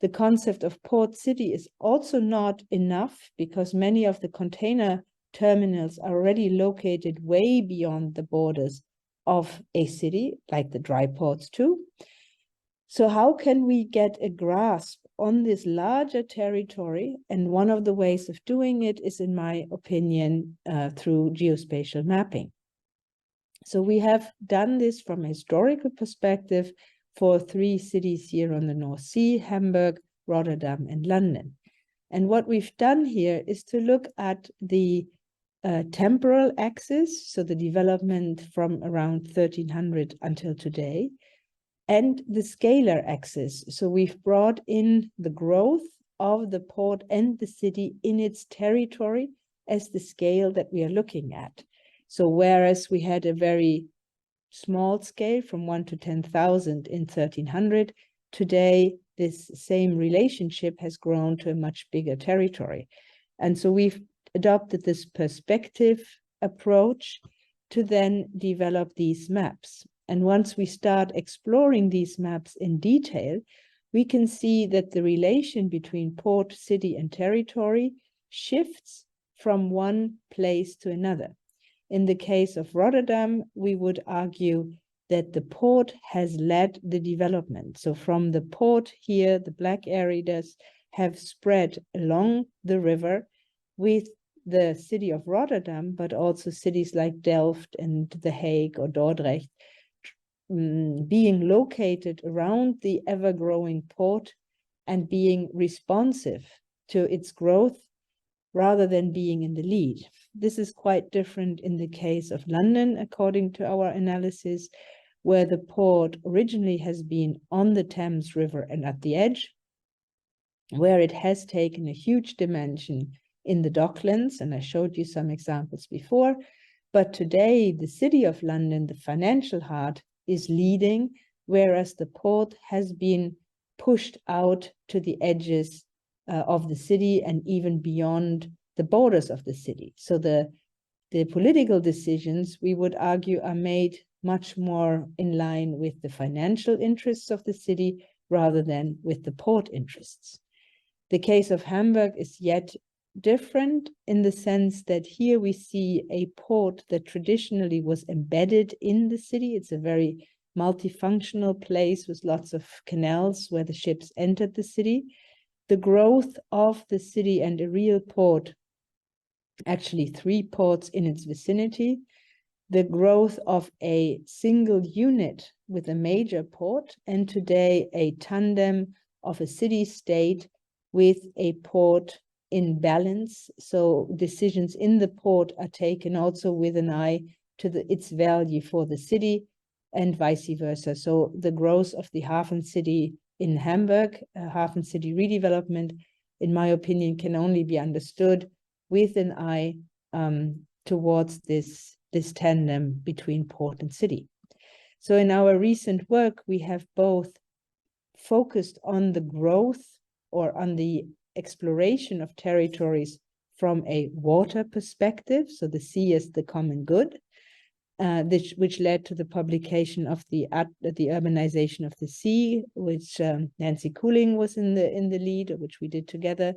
The concept of port city is also not enough, because many of the container terminals are already located way beyond the borders of a city, like the dry ports too. So how can we get a grasp on this larger territory? And one of the ways of doing it is, in my opinion, through geospatial mapping. So we have done this from a historical perspective for 3 cities here on the North Sea: Hamburg, Rotterdam, and London. And what we've done here is to look at the temporal axis, so the development from around 1300 until today, and the scalar axis. So we've brought in the growth of the port and the city in its territory as the scale that we are looking at. So whereas we had a very small scale from 1 to 10,000 in 1300, today this same relationship has grown to a much bigger territory. And so we've adopted this perspective approach to then develop these maps. And once we start exploring these maps in detail, we can see that the relation between port, city, and territory shifts from one place to another. In the case of Rotterdam, we would argue that the port has led the development. So from the port here, the black areas have spread along the river with the city of Rotterdam, but also cities like Delft and The Hague or Dordrecht being located around the ever-growing port and being responsive to its growth rather than being in the lead. This is quite different in the case of London, according to our analysis, where the port originally has been on the Thames River and at the edge, where it has taken a huge dimension in the docklands, and I showed you some examples before. But today, the city of London, the financial heart, is leading, whereas the port has been pushed out to the edges of the city and even beyond the borders of the city. So the political decisions, we would argue, are made much more in line with the financial interests of the city rather than with the port interests. The case of Hamburg is yet different in the sense that here we see a port that traditionally was embedded in the city. It's a very multifunctional place with lots of canals where the ships entered the city. The growth of the city and a real port, actually 3 ports in its vicinity, the growth of a single unit with a major port, and today a tandem of a city-state with a port in balance. So decisions in the port are taken also with an eye to its value for the city and vice versa. So the growth of the Hafen City in Hamburg, Hafen City redevelopment, in my opinion, can only be understood with an eye towards this tandem between port and city. So in our recent work, we have both focused on the growth or on the exploration of territories from a water perspective, so the sea is the common good, which led to the publication of the Urbanization of the Sea, which Nancy Cooling was in the lead, which we did together,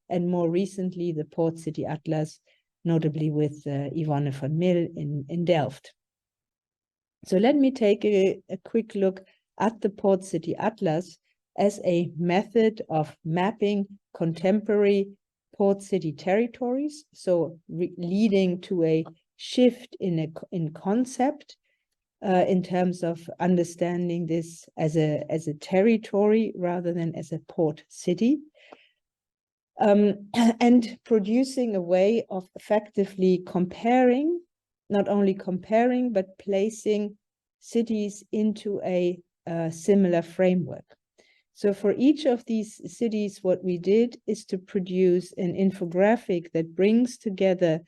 and more recently the Port City Atlas, notably with Yvonne van Mil in Delft. So let me take a quick look at the Port City Atlas as a method of mapping contemporary port city territories, so leading to a shift in concept in terms of understanding this as a territory rather than as a port city, and producing a way of effectively comparing, not only comparing, but placing cities into a similar framework. So for each of these cities, what we did is to produce an infographic that brings together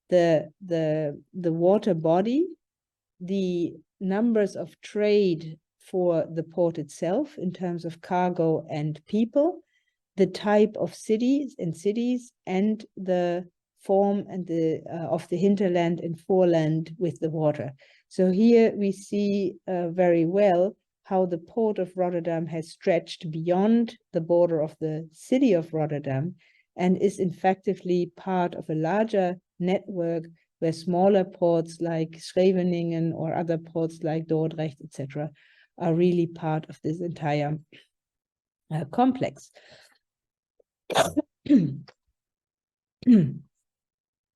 the water body, the numbers of trade for the port itself in terms of cargo and people, the type of cities, and the form and of the hinterland and foreland with the water. So here we see very well how the port of Rotterdam has stretched beyond the border of the city of Rotterdam and is effectively part of a larger network where smaller ports like Scheveningen or other ports like Dordrecht, etc., are really part of this entire complex.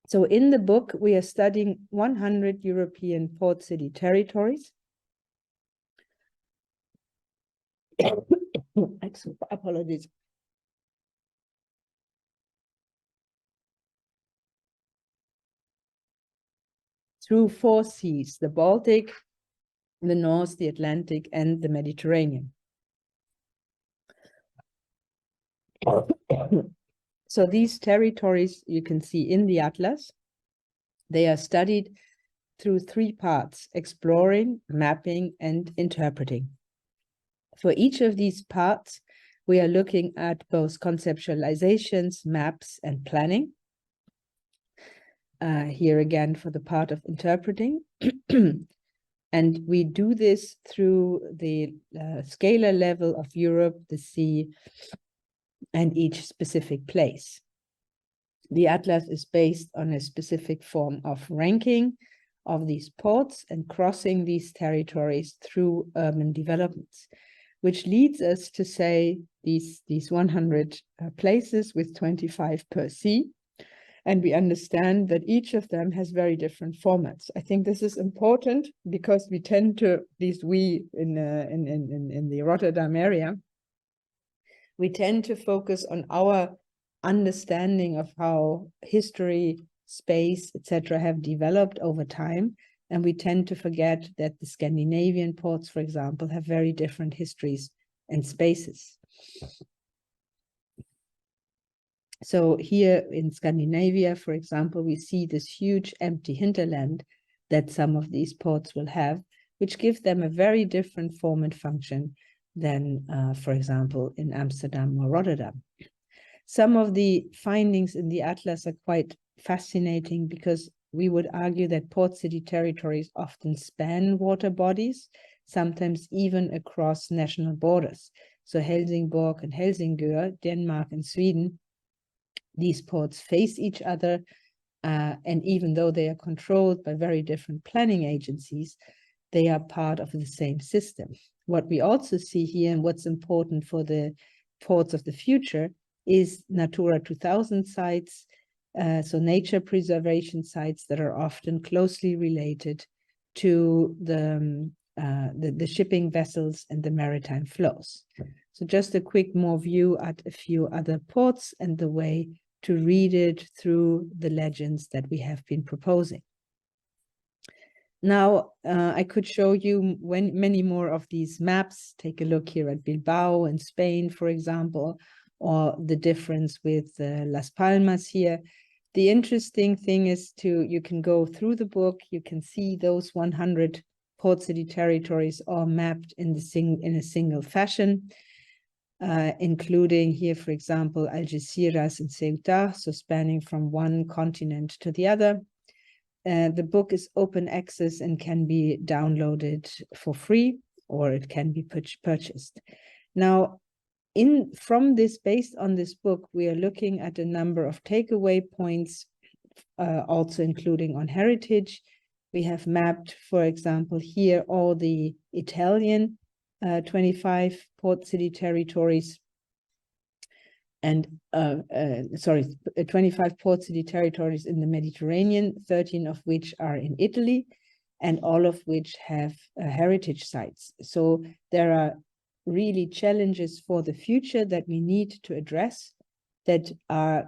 So in the book, we are studying 100 European port city territories. Apologies. Through 4 seas, the Baltic, the North, the Atlantic, and the Mediterranean. So these territories you can see in the atlas, they are studied through 3 parts: exploring, mapping, and interpreting. For each of these parts, we are looking at both conceptualizations, maps, and planning. Here again for the part of interpreting. And we do this through the scalar level of Europe, the sea, and each specific place. The atlas is based on a specific form of ranking of these ports and crossing these territories through urban developments, which leads us to say these 100 places with 25 per sea. And we understand that each of them has very different formats. I think this is important because we tend to, at least we in the Rotterdam area, we tend to focus on our understanding of how history, space, etc. have developed over time. And we tend to forget that the Scandinavian ports, for example, have very different histories and spaces. So here in Scandinavia, for example, we see this huge empty hinterland that some of these ports will have, which gives them a very different form and function than, for example, in Amsterdam or Rotterdam. Some of the findings in the atlas are quite fascinating because we would argue that port city territories often span water bodies, sometimes even across national borders. So Helsingborg and Helsingør, Denmark and Sweden, these ports face each other, and even though they are controlled by very different planning agencies, they are part of the same system. What we also see here, and what's important for the ports of the future, is Natura 2000 sites, so nature preservation sites that are often closely related to the shipping vessels and the maritime flows. So just a quick more view at a few other ports and the way to read it through the legends that we have been proposing. Now, I could show you many more of these maps. Take a look here at Bilbao in Spain, for example, or the difference with Las Palmas here. The interesting thing is you can go through the book, you can see those 100 port city territories all mapped in a single fashion, including here, for example, Algeciras and Ceuta, so spanning from one continent to the other. The book is open access and can be downloaded for free, or it can be purchased. Now, based on this book, we are looking at a number of takeaway points, also including on heritage. We have mapped, for example, here all the Italian 25 port city territories, and 25 port city territories in the Mediterranean, 13 of which are in Italy, and all of which have heritage sites. So there are really challenges for the future that we need to address that are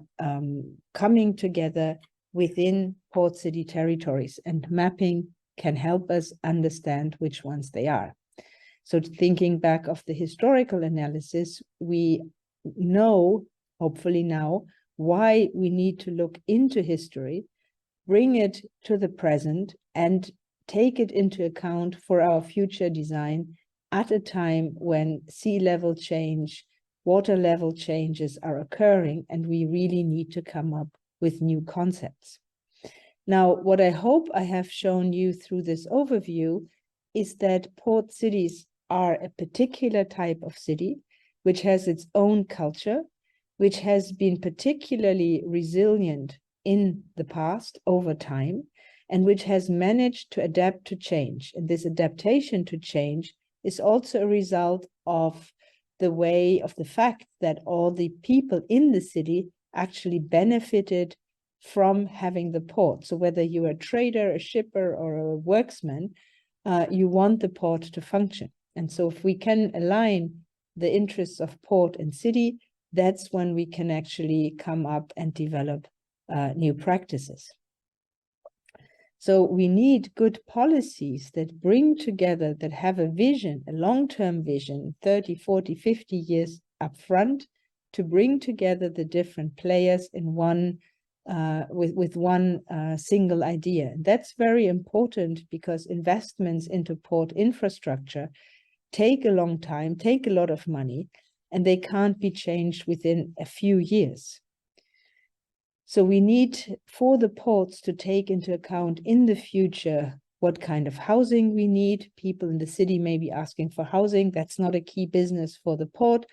coming together within port city territories, and mapping can help us understand which ones they are. So thinking back of the historical analysis, we know, hopefully now, why we need to look into history, bring it to the present, and take it into account for our future design at a time when sea level change, water level changes are occurring, and we really need to come up with new concepts. Now, what I hope I have shown you through this overview is that port cities are a particular type of city which has its own culture, which has been particularly resilient in the past over time, and which has managed to adapt to change. And this adaptation to change is also a result of the fact that all the people in the city actually benefited from having the port. So whether you're a trader, a shipper, or a worksman, you want the port to function. And so if we can align the interests of port and city, that's when we can actually come up and develop new practices. So we need good policies that bring together, that have a vision, a long-term vision, 30, 40, 50 years up front, to bring together the different players in one with one single idea. And that's very important because investments into port infrastructure take a long time, take a lot of money, and they can't be changed within a few years. So we need for the ports to take into account in the future what kind of housing we need. People in the city may be asking for housing. That's not a key business for the port,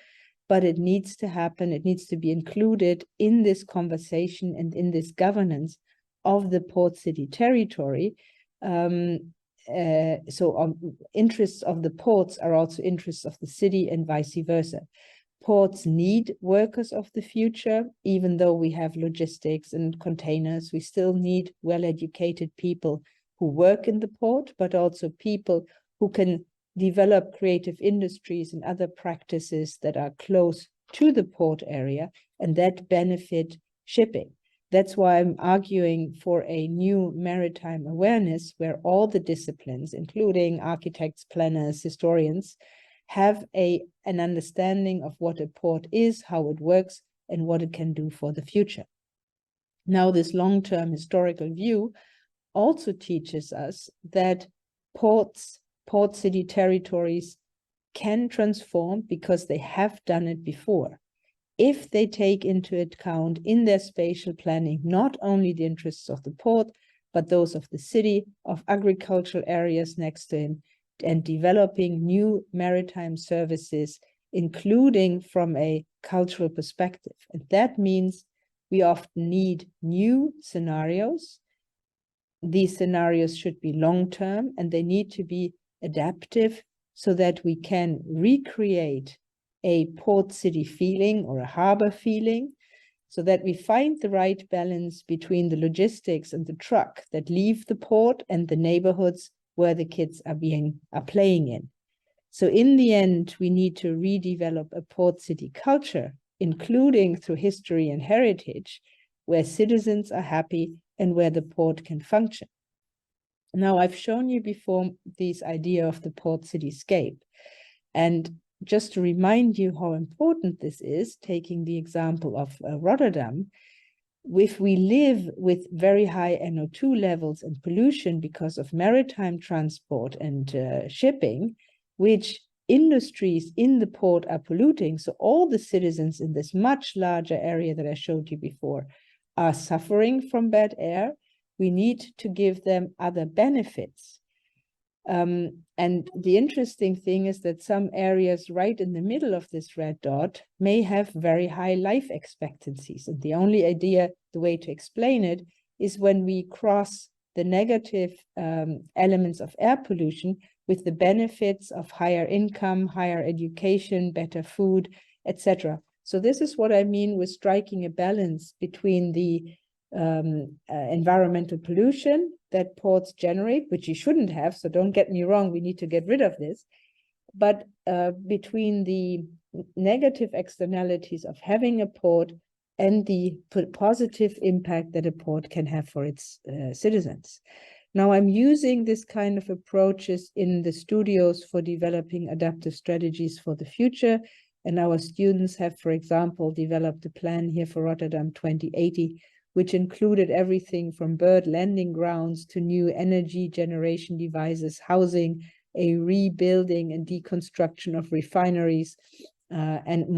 but it needs to happen. It needs to be included in this conversation and in this governance of the port city territory. Interests of the ports are also interests of the city and vice versa. Ports need workers of the future. Even though we have logistics and containers, we still need well-educated people who work in the port, but also people who can develop creative industries and other practices that are close to the port area and that benefit shipping. That's why I'm arguing for a new maritime awareness where all the disciplines, including architects, planners, historians, have an understanding of what a port is, how it works, and what it can do for the future. Now, this long-term historical view also teaches us that port city territories can transform because they have done it before. If they take into account in their spatial planning not only the interests of the port, but those of the city, of agricultural areas next to him, and developing new maritime services, including from a cultural perspective. And that means we often need new scenarios. These scenarios should be long-term and they need to be adaptive so that we can recreate a port city feeling or a harbor feeling, so that we find the right balance between the logistics and the truck that leave the port and the neighborhoods where the kids are playing in. So in the end, we need to redevelop a port city culture, including through history and heritage, where citizens are happy and where the port can function. Now, I've shown you before this idea of the port cityscape. And just to remind you how important this is, taking the example of Rotterdam, if we live with very high NO2 levels and pollution because of maritime transport and shipping, which industries in the port are polluting, so all the citizens in this much larger area that I showed you before are suffering from bad air, we need to give them other benefits. And the interesting thing is that some areas right in the middle of this red dot may have very high life expectancies. And the only idea, the way to explain it, is when we cross the negative elements of air pollution with the benefits of higher income, higher education, better food, etc. So this is what I mean with striking a balance between the environmental pollution that ports generate, which you shouldn't have, so don't get me wrong, we need to get rid of this, but between the negative externalities of having a port and the positive impact that a port can have for its citizens. Now, I'm using this kind of approaches in the studios for developing adaptive strategies for the future, and our students have, for example, developed a plan here for Rotterdam 2080, which included everything from bird landing grounds to new energy generation devices, housing, a rebuilding and deconstruction of refineries, and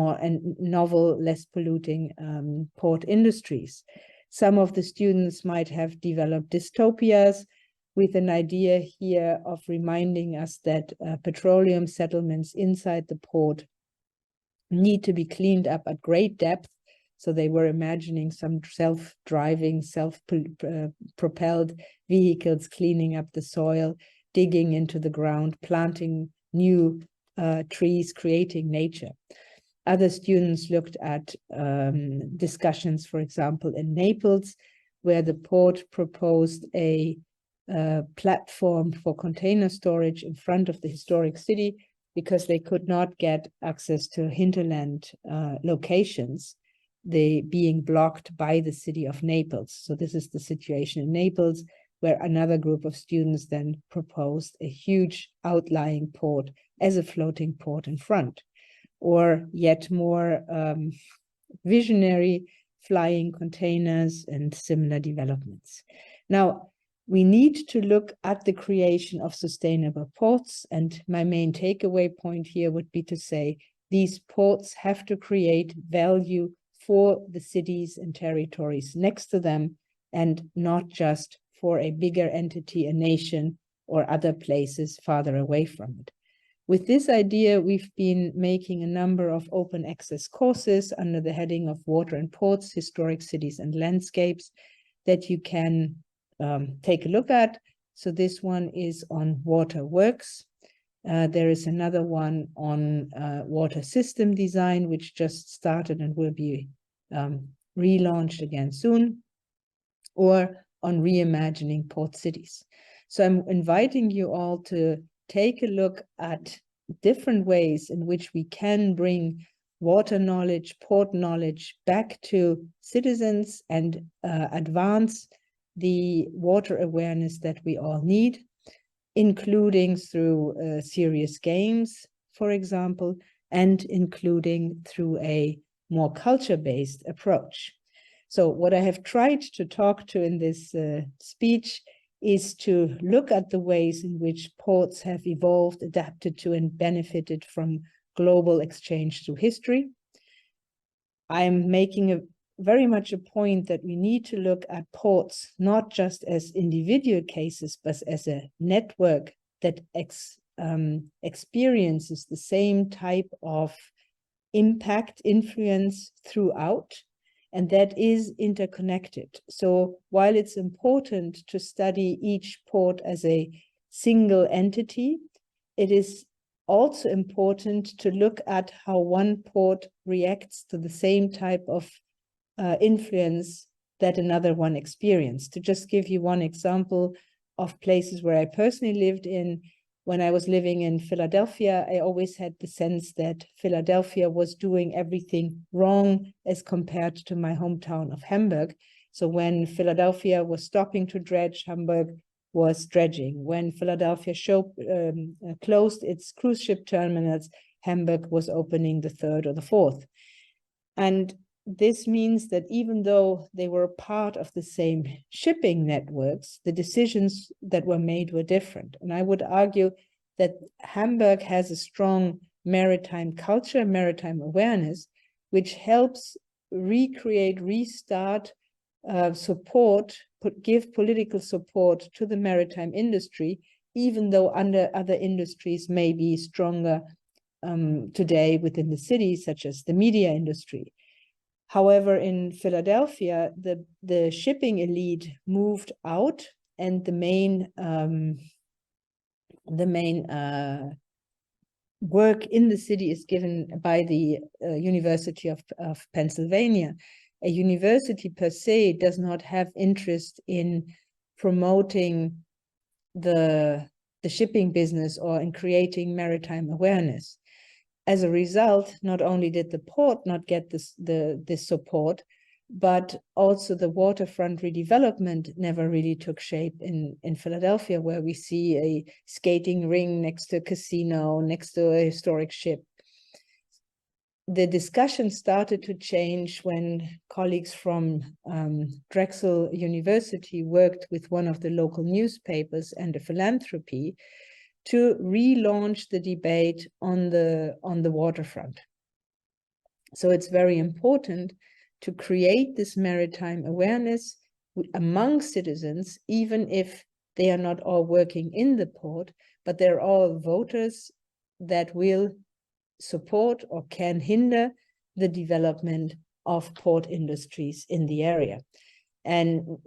novel, less polluting port industries. Some of the students might have developed dystopias with an idea here of reminding us that petroleum settlements inside the port need to be cleaned up at great depth. So they were imagining some self-driving, self-propelled vehicles cleaning up the soil, digging into the ground, planting new trees, creating nature. Other students looked at discussions, for example, in Naples, where the port proposed a platform for container storage in front of the historic city because they could not get access to hinterland locations, they being blocked by the city of Naples. So this is the situation in Naples, where another group of students then proposed a huge outlying port as a floating port in front, or yet more visionary flying containers and similar developments. Now, we need to look at the creation of sustainable ports, and my main takeaway point here would be to say these ports have to create value for the cities and territories next to them, and not just for a bigger entity, a nation, or other places farther away from it. With this idea, we've been making a number of open access courses under the heading of Water and Ports, Historic Cities and Landscapes that you can take a look at. So this one is on water works. There is another one on water system design, which just started and will be relaunched again soon, or on reimagining port cities. So I'm inviting you all to take a look at different ways in which we can bring water knowledge, port knowledge back to citizens and advance the water awareness that we all need, including through serious games, for example, and including through a more culture-based approach. So what I have tried to talk to in this speech is to look at the ways in which ports have evolved, adapted to, and benefited from global exchange through history. I'm making very much a point that we need to look at ports not just as individual cases, but as a network that experiences the same type of impact, influence throughout, and that is interconnected. So while it's important to study each port as a single entity, it is also important to look at how one port reacts to the same type of influence that another one experienced. To just give you one example of places where I personally lived in, when I was living in Philadelphia, I always had the sense that Philadelphia was doing everything wrong as compared to my hometown of Hamburg. So when Philadelphia was stopping to dredge, Hamburg was dredging. When Philadelphia closed its cruise ship terminals, Hamburg was opening the third or the fourth. And this means that even though they were part of the same shipping networks, the decisions that were made were different. And I would argue that Hamburg has a strong maritime culture, maritime awareness, which helps recreate, restart, support give political support to the maritime industry, even though other industries may be stronger today within the city, such as the media industry. However, in Philadelphia, the shipping elite moved out, and the main work in the city is given by the University of Pennsylvania. A university per se does not have interest in promoting the shipping business or in creating maritime awareness. As a result, not only did the port not get this support, but also the waterfront redevelopment never really took shape in Philadelphia, where we see a skating ring next to a casino, next to a historic ship. The discussion started to change when colleagues from Drexel University worked with one of the local newspapers and a philanthropy to relaunch the debate on the waterfront. So it's very important to create this maritime awareness among citizens, even if they are not all working in the port, but they're all voters that will support or can hinder the development of port industries in the area. And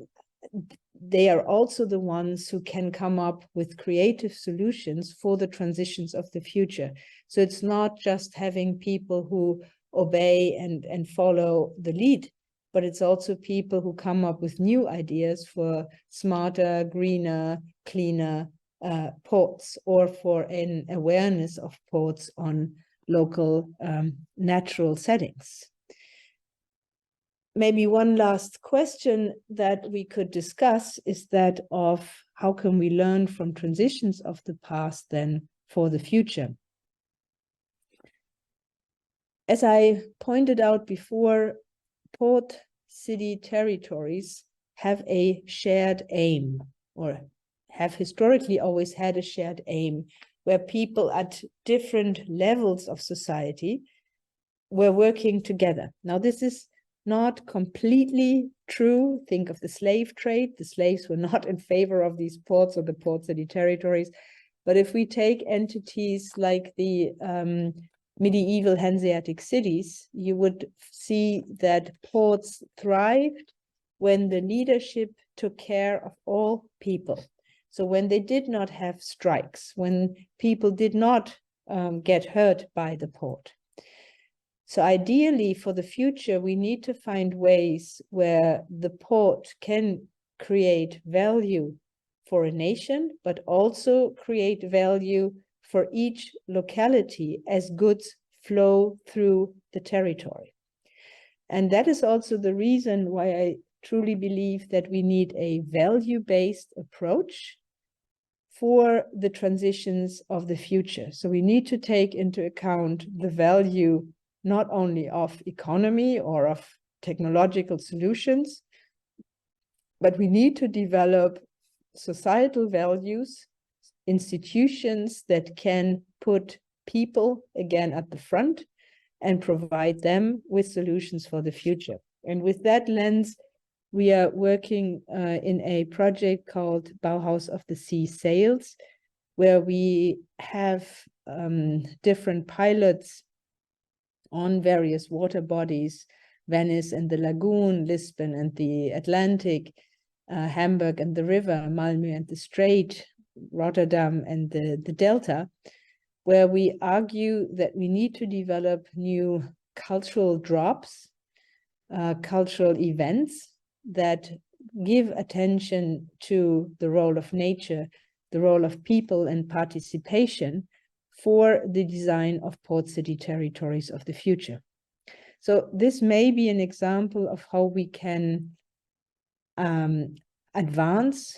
they are also the ones who can come up with creative solutions for the transitions of the future. So it's not just having people who obey and follow the lead, but it's also people who come up with new ideas for smarter, greener, cleaner ports, or for an awareness of ports on local natural settings. Maybe one last question that we could discuss is that of how can we learn from transitions of the past then for the future? As I pointed out before, port city territories have a shared aim, or have historically always had a shared aim, where people at different levels of society were working together. Now, this is not completely true. Think of the slave trade. The slaves were not in favor of these ports or the port city territories. But if we take entities like the medieval Hanseatic cities, you would see that ports thrived when the leadership took care of all people. So when they did not have strikes, when people did not get hurt by the port. So ideally for the future, we need to find ways where the port can create value for a nation, but also create value for each locality as goods flow through the territory. And that is also the reason why I truly believe that we need a value-based approach for the transitions of the future. So we need to take into account the value not only of economy or of technological solutions, but we need to develop societal values, institutions that can put people again at the front and provide them with solutions for the future. And with that lens, we are working in a project called Bauhaus of the Sea Sails, where we have different pilots on various water bodies, Venice and the lagoon, Lisbon and the Atlantic, Hamburg and the river, Malmö and the Strait, Rotterdam and the Delta, where we argue that we need to develop new cultural drops, cultural events that give attention to the role of nature, the role of people and participation for the design of port city territories of the future. So this may be an example of how we can advance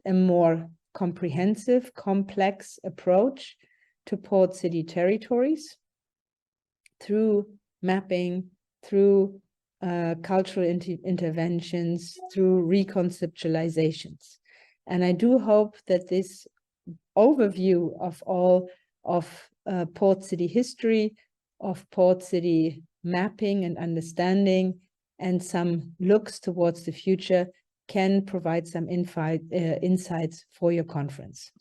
a more comprehensive, complex approach to port city territories through mapping, through cultural interventions, through reconceptualizations. And I do hope that this overview of all of port city history, of port city mapping and understanding, and some looks towards the future can provide some insights for your conference.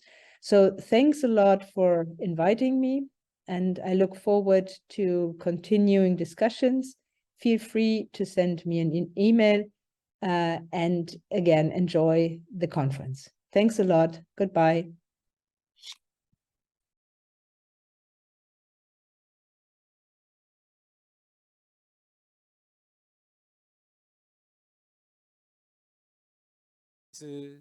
So thanks a lot for inviting me, and I look forward to continuing discussions. Feel free to send me an email, and again, enjoy the conference. Thanks a lot. Goodbye.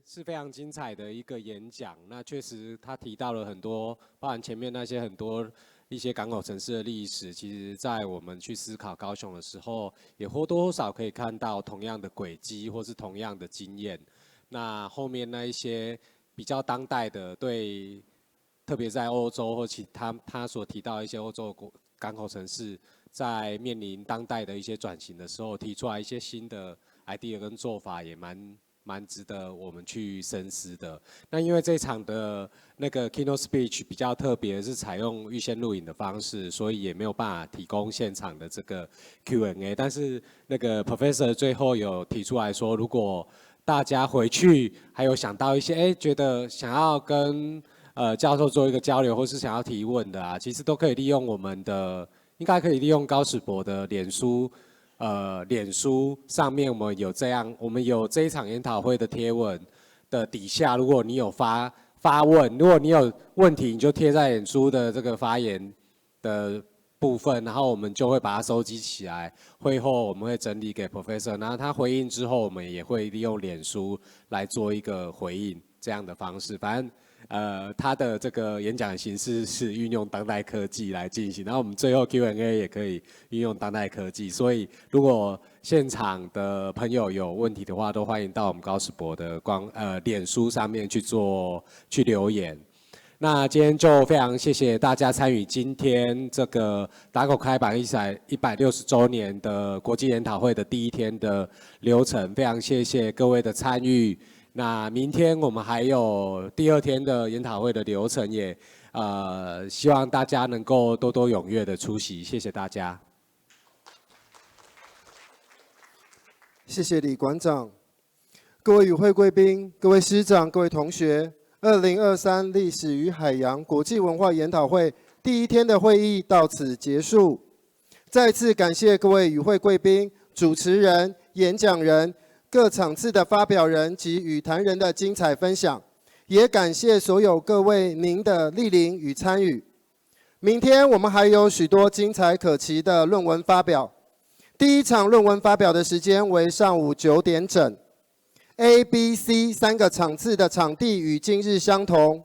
是非常精彩的一个演讲。那确实他提到了很多，包含前面那些很多一些港口城市的历史，其实在我们去思考高雄的时候，也或多或少可以看到同样的轨迹或是同样的经验。那后面那一些比较当代的，对，特别在欧洲或他所提到一些欧洲港口城市，在面临当代的一些转型的时候，提出来一些新的 idea 跟做法，也蛮值得我们去深思的。那因为这场的那个 keynote speech 比较特别，是采用预先录影的方式，所以也没有办法提供现场的这个 Q&A。但是那个 Professor 最后有提出来说，如果大家回去还有想到一些觉得想要跟教授做一个交流，或是想要提问的啊，其实都可以利用我们的，应该可以利用高史博的脸书上面我们有这一场研讨会的贴文的底下，如果你有发问，如果你有问题，你就贴在脸书的这个发言的部分，然后我们就会把它收集起来，会后我们会整理给 Professor， 然后他回应之后，我们也会利用脸书来做一个回应这样的方式。反正他的这个演讲形式是运用当代科技来进行，然后我们最后 Q&A 也可以运用当代科技，所以如果现场的朋友有问题的话，都欢迎到我们高史博的脸书上面去留言。那今天就非常谢谢大家参与今天这个打狗开版160周年的国际研讨会的第一天的流程，非常谢谢各位的参与。那明天我们还有第二天的研讨会的流程，也希望大家能够多多踊跃的出席，谢谢大家。谢谢李馆长，各位与会贵宾、各位师长、各位同学，2023历史与海洋国际文化研讨会第一天的会议到此结束。再次感谢各位与会贵宾、主持人、演讲人、各场次的发表人及与谈人的精彩分享，也感谢所有各位您的莅临与参与。明天我们还有许多精彩可期的论文发表。第一场论文发表的时间为上午9点整。A、B、C 3个场次的场地与今日相同，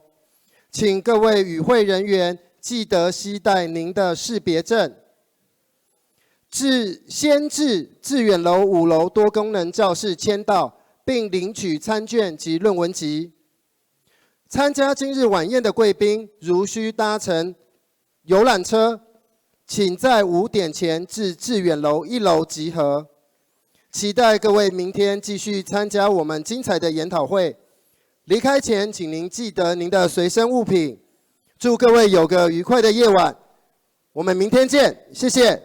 请各位与会人员记得携带您的识别证。先至致远楼5楼多功能教室签到，并领取餐券及论文集。参加今日晚宴的贵宾，如需搭乘游览车，请在5点前至致远楼1楼集合。期待各位明天继续参加我们精彩的研讨会。离开前，请您记得您的随身物品。祝各位有个愉快的夜晚。我们明天见，谢谢。